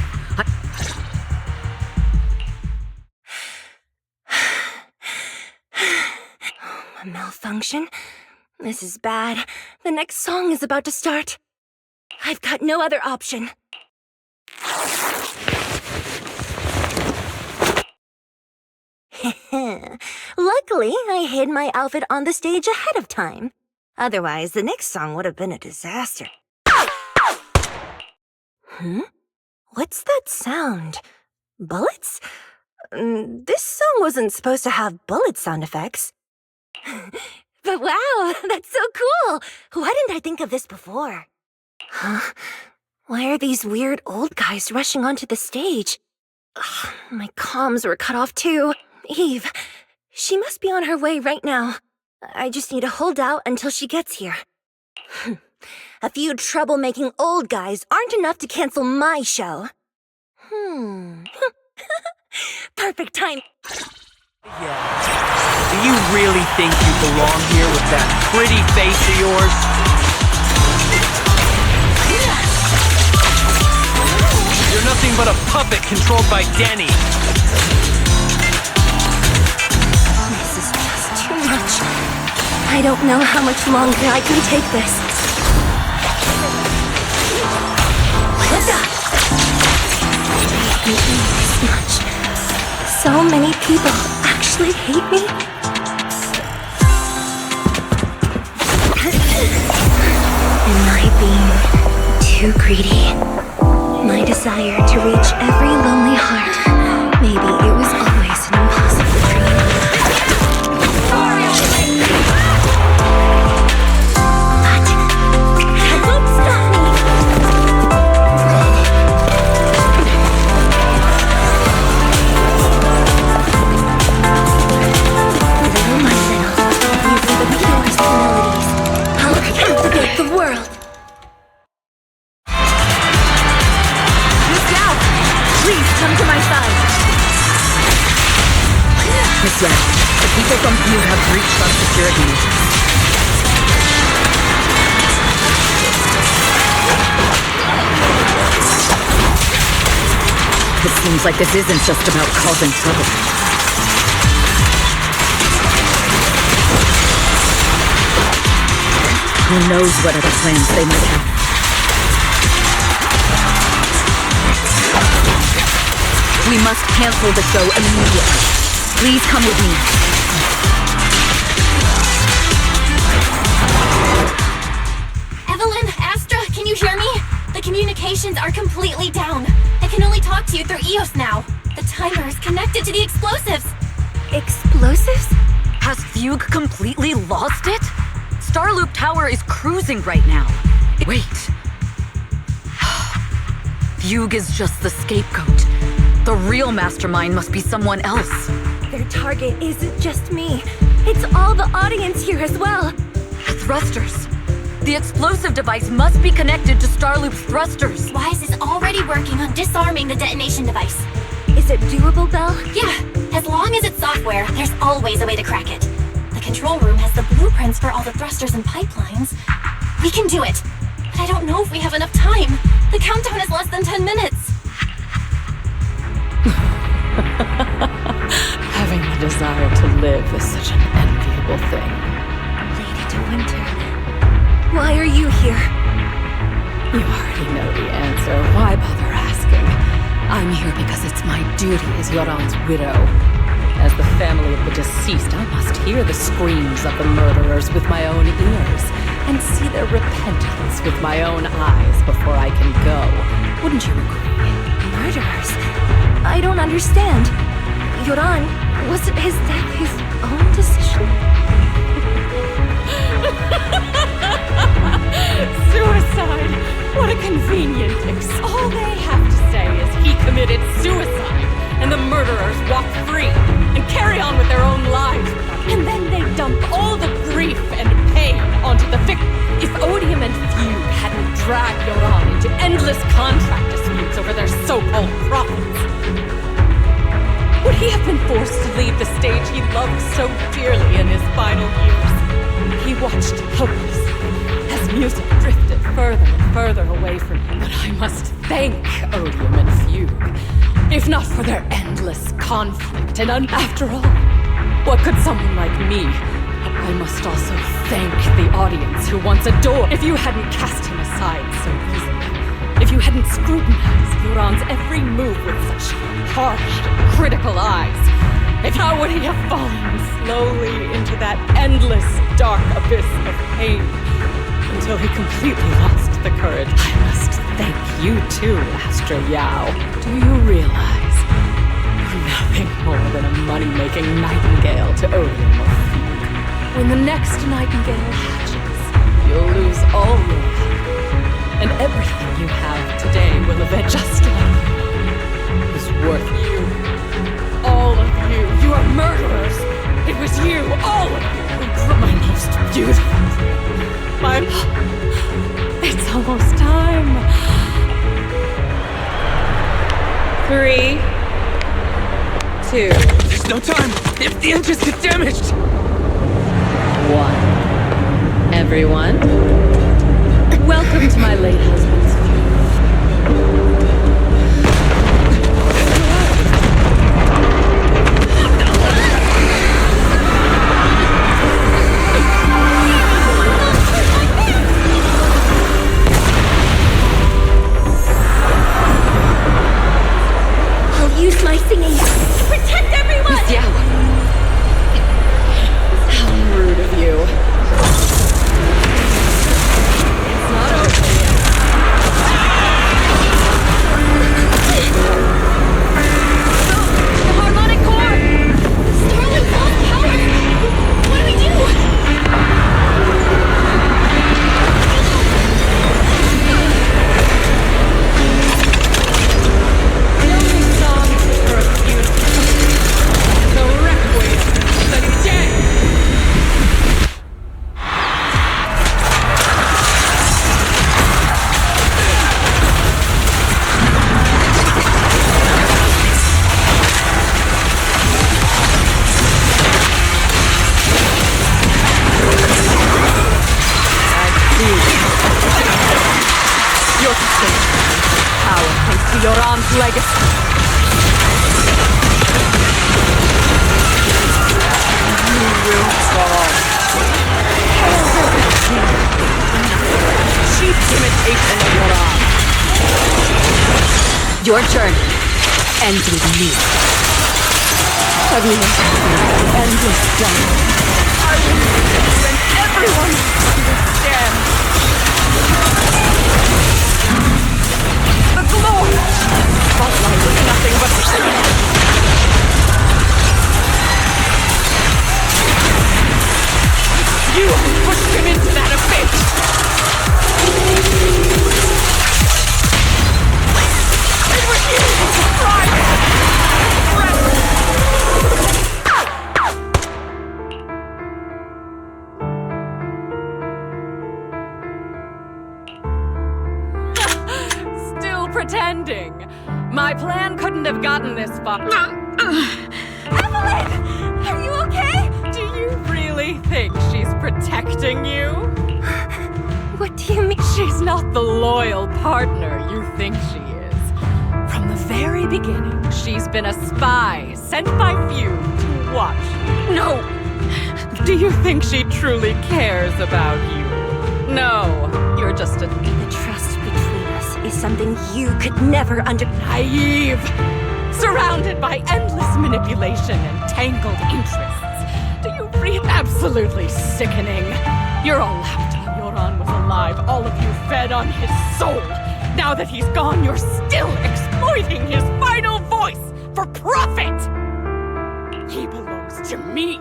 A malfunction? This is bad. The next song is about to start. I've got no other option. Luckily, I hid my outfit on the stage ahead of time. Otherwise, the next song would have been a disaster. What's that sound? Bullets? This song wasn't supposed to have bullet sound effects. But wow, that's so cool! Why didn't I think of this before? Huh? Why are these weird old guys rushing onto the stage? Ugh, my comms were cut off too. Eve, she must be on her way right now. I just need to hold out until she gets here. A few troublemaking old guys aren't enough to cancel my show. Perfect time. Do you really think you belong here with that pretty face of yours? You're nothing but a puppet controlled by Denny. This is just too much. I don't know how much longer I can take this. I hate me this much. So many people actually hate me. Am I being too greedy? My desire to reach every lonely heart. Maybe it was always an impossible dream. But that won't stop me. Little by little, using the purest melodies, I'll captivate the world. Please come to my side. Miss Red, the people from View have breached our security measures. It seems like this isn't just about causing trouble. Who knows what other plans they might have? We must cancel the show immediately. Please come with me. Evelyn, Astra, can you hear me? The communications are completely down. I can only talk to you through EOS now. The timer is connected to the explosives. Explosives? Has Fugue completely lost it? Starloop Tower is cruising right now. Wait. Fugue is just the scapegoat. The real mastermind must be someone else. Their target isn't just me. It's all the audience here as well. The thrusters. The explosive device must be connected to Starloop's thrusters. Wise is already working on disarming the detonation device. Is it doable, Belle? Yeah, as long as it's software, there's always a way to crack it. The control room has the blueprints for all the thrusters and pipelines. We can do it. But I don't know if we have enough time. The countdown is less than 10 minutes. Having the desire to live is such an enviable thing. Lady de Winter, why are you here? You already know the answer. Why bother asking? I'm here because it's my duty as Yoran's widow. As the family of the deceased, I must hear the screams of the murderers with my own ears and see their repentance with my own eyes before I can go. Wouldn't you agree? Murderers? I don't understand. Yoran, was his death his own decision? Suicide! What a convenient all they have to say is he committed suicide, and the murderers walk free and carry on with their own lives. And then they dump all the grief and pain onto the victim. If Odium and Fugue hadn't dragged Yoran into endless contract disputes over their so-called profits, would he have been forced to leave the stage he loved so dearly in his final years? He watched helplessly as music drifted further and further away from him. But I must thank Odium and Fugue, if not for their endless conflict. And after all, what could someone like me, a I must also thank the audience who once adored. If you hadn't cast him aside so easily, if you hadn't scrutinized Yoran's every move with such harsh, critical eyes, how would he have fallen slowly into that endless, dark abyss of pain until he completely lost the courage? I must thank you too, Astra Yao. Do you realize you're nothing more than a money-making nightingale to Odium or Fugue? When the next nightingale hatches, you'll lose all your life, and everything you have today will eventually, just like you, is worth you. All of you. You are murderers. It was you, all of you, who drew my most beautiful. It's almost time. 3, 2. There's no time! If the engines get damaged! 1. Everyone, welcome to my late husband's funeral. Use my singing to protect everyone! Miss Yao! How rude of you. It's not over yet. The harmonic core! Starling lost power! What do we do? The only song for a funeral. The requiem of the dead! Your state power thanks to Yoran's legacy. You will fall. Cheap imitation of Yoran. Your journey ends with me. Endless journey. I will when everyone understands. The glory! Spotlight is nothing but you pushed him into that abyss! It was you who Still pretending. My plan couldn't have gotten this far. Evelyn! Are you okay? Do you really think she's protecting you? What do you mean? She's not the loyal partner you think she is. From the very beginning, she's been a spy sent by few to watch you. No! Do you think she truly cares about you? No, you're just a... The trust between us is something you could never Naive! Surrounded by endless manipulation and tangled interests. Do you read? Absolutely sickening. You're all lapped while Yoran was alive, all of you fed on his soul. Now that he's gone, you're still exploiting his final voice for profit! He belongs to me!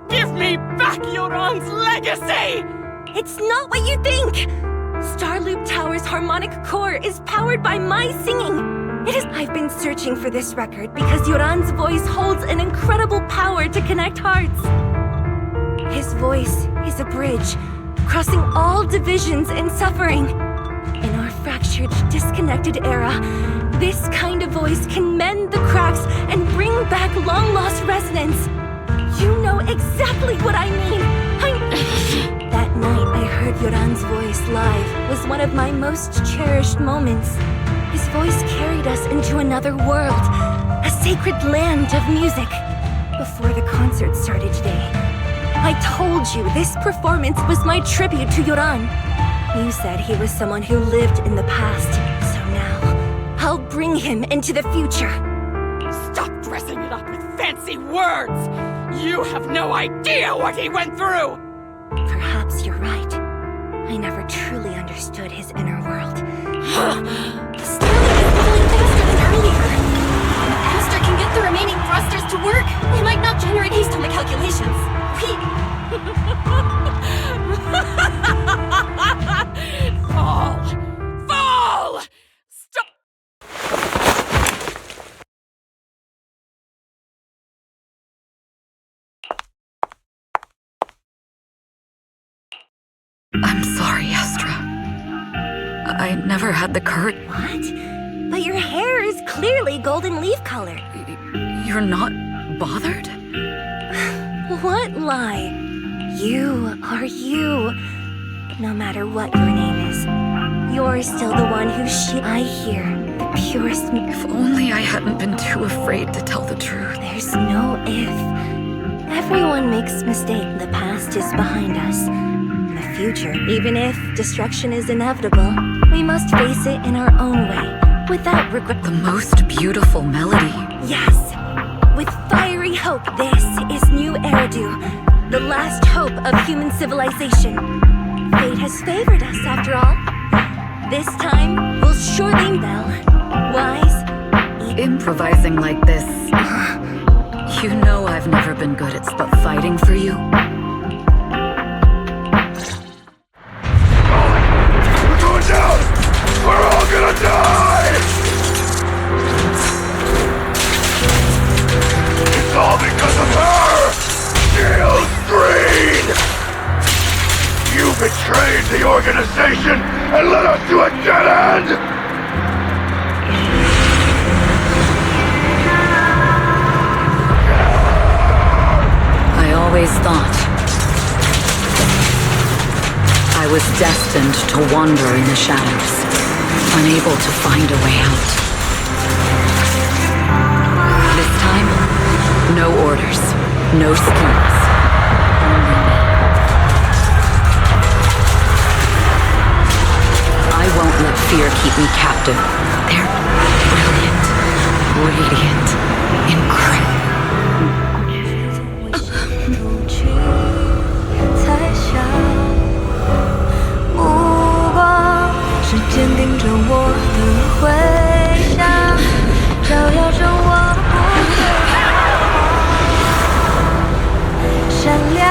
Give me back Yoran's legacy! It's not what you think! Starloop Tower's harmonic core is powered by my singing. I've been searching for this record because Yoran's voice holds an incredible power to connect hearts. His voice is a bridge, crossing all divisions and suffering. In our fractured, disconnected era, this kind of voice can mend the cracks and bring back long-lost resonance. You know exactly what I mean. That night I heard Yoran's voice live was one of my most cherished moments. His voice carried us into another world, a sacred land of music. Before the concert started today, I told you this performance was my tribute to Yoran. You said he was someone who lived in the past, so now I'll bring him into the future. Stop dressing it up with fancy words! You have no idea what he went through! Perhaps you're right. I never truly understood his inner world. The Starling is falling faster than earlier. If Astra can get the remaining thrusters to work, they might not generate haste on the calculations. Fall! Fall! Stop! I'm sorry, Astra. I never had the courage. What? But your hair is clearly golden leaf color. You're not bothered? What lie? You are you. No matter what your name is, you're still the one who I hear the purest. If only I hadn't been too afraid to tell the truth. There's no if. Everyone makes mistakes. The past is behind us. The future, even if destruction is inevitable, we must face it in our own way, without regret. The most beautiful melody. Yes. With fiery hope, this is New Eridu, the last hope of human civilization. Fate has favored us, after all. This time, we'll surely bell. Wise. Improvising like this. You know I've never been good at fighting for you. We're going down! We're all gonna die! It's all because of her! Jill Green! You betrayed the organization and led us to a dead end! I always thought I was destined to wander in the shadows, unable to find a way out. This time, no orders, no schemes, only me. I won't let fear keep me captive. They're brilliant, radiant, incredible. 坚定着我的回响，照耀着我不退闪亮。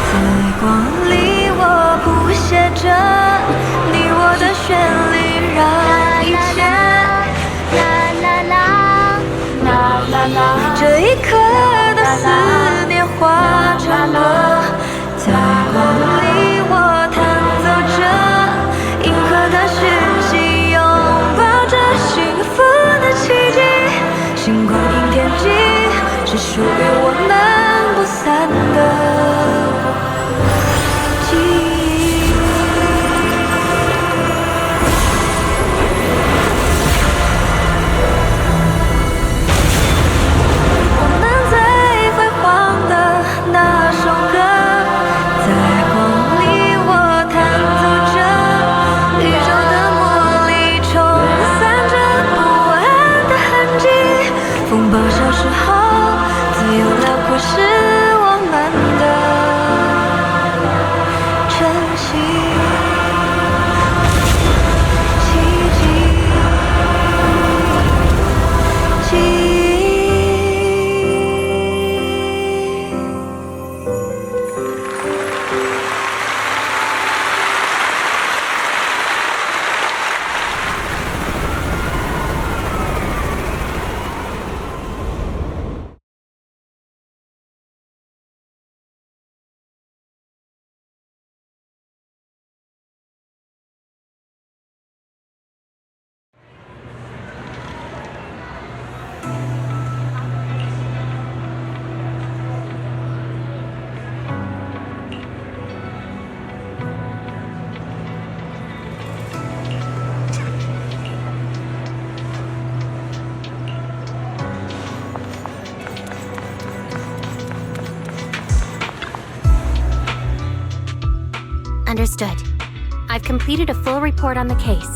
紫光里，我谱写着你我的旋律。Understood. I've completed a full report on the case.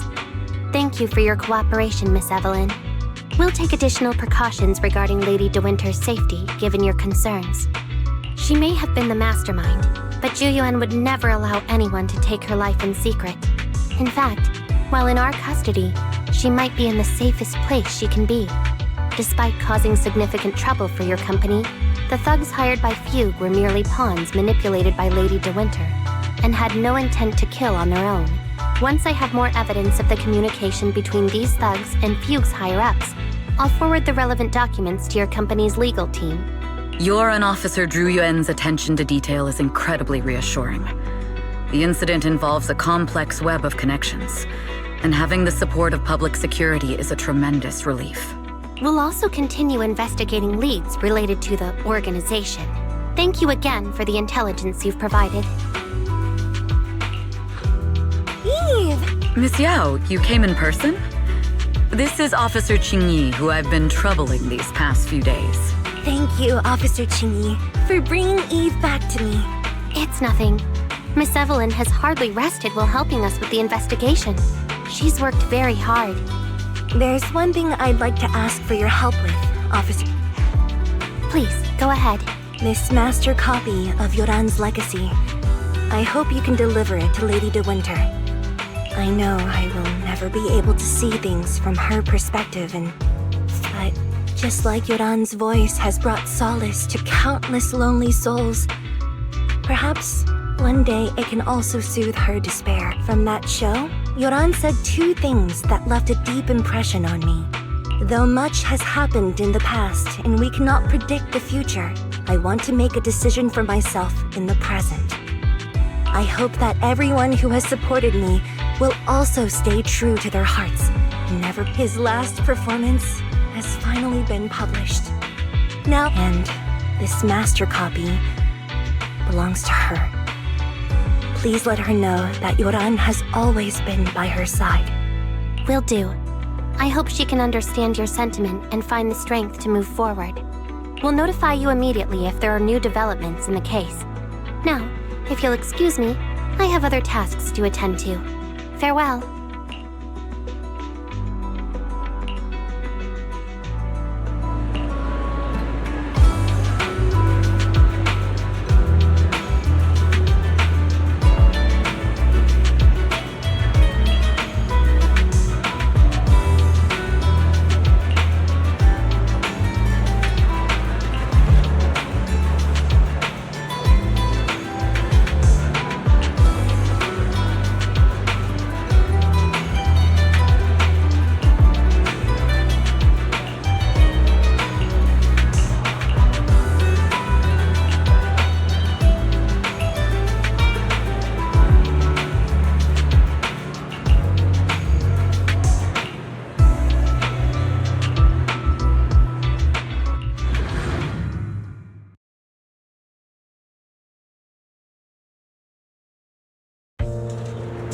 Thank you for your cooperation, Miss Evelyn. We'll take additional precautions regarding Lady De Winter's safety, given your concerns. She may have been the mastermind, but Juyuan would never allow anyone to take her life in secret. In fact, while in our custody, she might be in the safest place she can be. Despite causing significant trouble for your company, the thugs hired by Fugue were merely pawns manipulated by Lady De Winter, and had no intent to kill on their own. Once I have more evidence of the communication between these thugs and Fugue's higher-ups, I'll forward the relevant documents to your company's legal team. Your and Officer Zhu Yuan's attention to detail is incredibly reassuring. The incident involves a complex web of connections, and having the support of public security is a tremendous relief. We'll also continue investigating leads related to the organization. Thank you again for the intelligence you've provided. Eve! Miss Yao, you came in person? This is Officer Qingyi, who I've been troubling these past few days. Thank you, Officer Qingyi, for bringing Eve back to me. It's nothing. Miss Evelyn has hardly rested while helping us with the investigation. She's worked very hard. There's one thing I'd like to ask for your help with, Officer. Please, go ahead. This master copy of Yoran's legacy. I hope you can deliver it to Lady De Winter. I know I will never be able to see things from her perspective, but just like Yoran's voice has brought solace to countless lonely souls, perhaps one day it can also soothe her despair. From that show, Yoran said two things that left a deep impression on me. Though much has happened in the past and we cannot predict the future, I want to make a decision for myself in the present. I hope that everyone who has supported me will also stay true to their hearts. Never. His last performance has finally been published. Now, and this master copy belongs to her. Please let her know that Yoran has always been by her side. Will do. I hope she can understand your sentiment and find the strength to move forward. We'll notify you immediately if there are new developments in the case. Now, if you'll excuse me, I have other tasks to attend to. Farewell.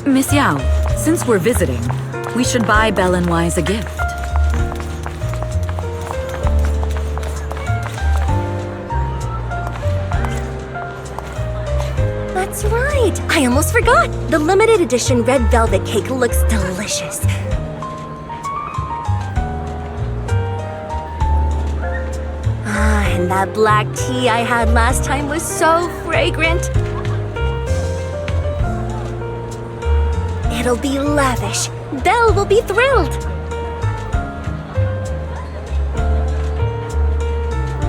Miss Yao, since we're visiting, we should buy Belle and Wise a gift. That's right! I almost forgot! The limited edition red velvet cake looks delicious. Ah, and that black tea I had last time was so fragrant. It'll be lavish. Belle will be thrilled.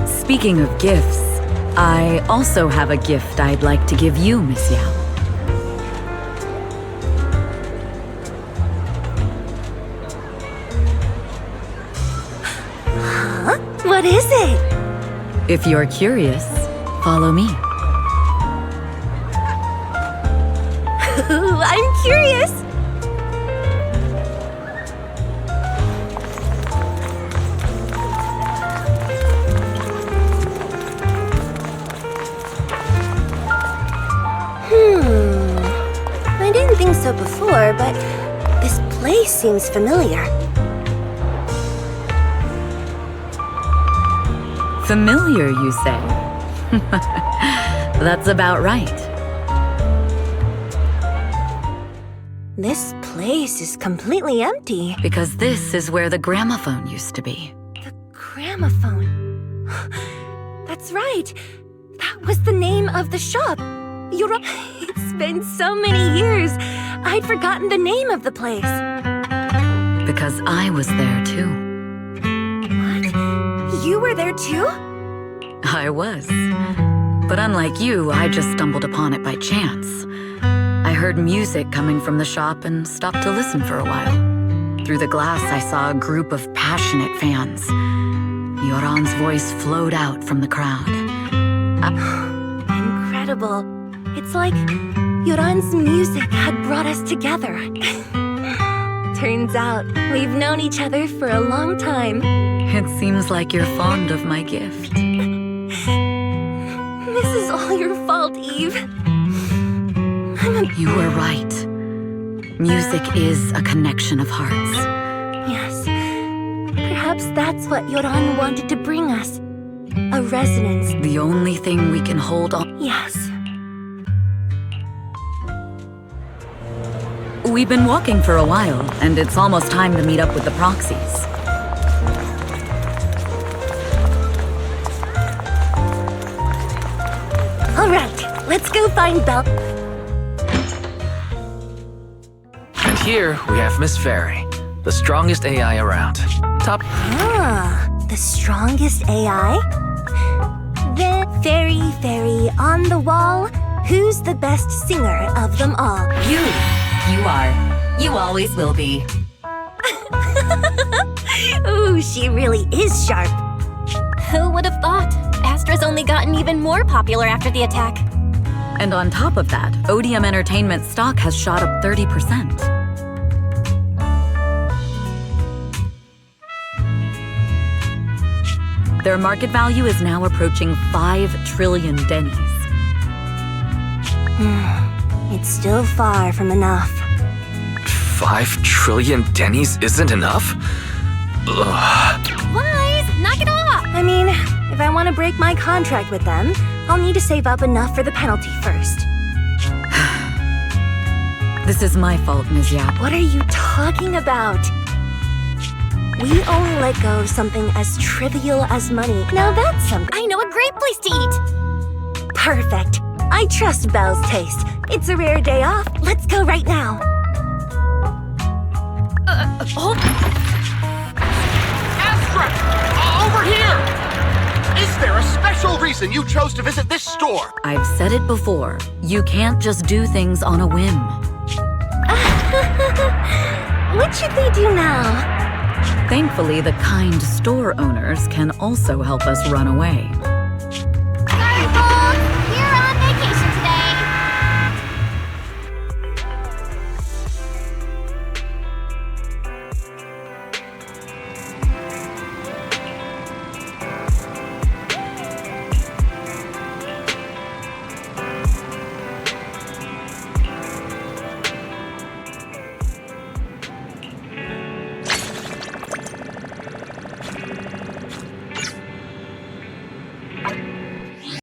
Speaking of gifts, I also have a gift I'd like to give you, Miss Yao. Huh? What is it? If you're curious, follow me. I'm curious! I didn't think so before, but this place seems familiar. Familiar, you say? That's about right. This place is completely empty. Because this is where the gramophone used to be. Gramophone. That's right. That was the name of the shop. It's been so many years. I'd forgotten the name of the place. Because I was there too. What? You were there too? I was. But unlike you, I just stumbled upon it by chance. I heard music coming from the shop and stopped to listen for a while. Through the glass, I saw a group of passionate fans. Yoran's voice flowed out from the crowd. Incredible. It's like Yoran's music had brought us together. Turns out we've known each other for a long time. It seems like you're fond of my gift. This is all your fault, Eve. You were right. Music is a connection of hearts. Yes. Perhaps that's what Yoran wanted to bring us. A resonance. The only thing we can hold on. Yes. We've been walking for a while, and it's almost time to meet up with the proxies. All right, let's go find Belle. And here we have Miss Fairy, the strongest AI around. Top. The strongest AI? The fairy on the wall. Who's the best singer of them all? You are. You always will be. Ooh, she really is sharp. Who would have thought? Astra's only gotten even more popular after the attack. And on top of that, Odium Entertainment stock has shot up 30%. Their market value is now approaching 5 trillion dennies. It's still far from enough. 5 trillion dennies isn't enough? Ugh. Wise, knock it off! I mean, if I want to break my contract with them, I'll need to save up enough for the penalty first. This is my fault, Ms. Yap. What are you talking about? We only let go of something as trivial as money. Now that's something. I know a great place to eat! Perfect. I trust Belle's taste. It's a rare day off. Let's go right now. Astra! Over here! Is there a special reason you chose to visit this store? I've said it before. You can't just do things on a whim. What should they do now? Thankfully, the kind store owners can also help us run away.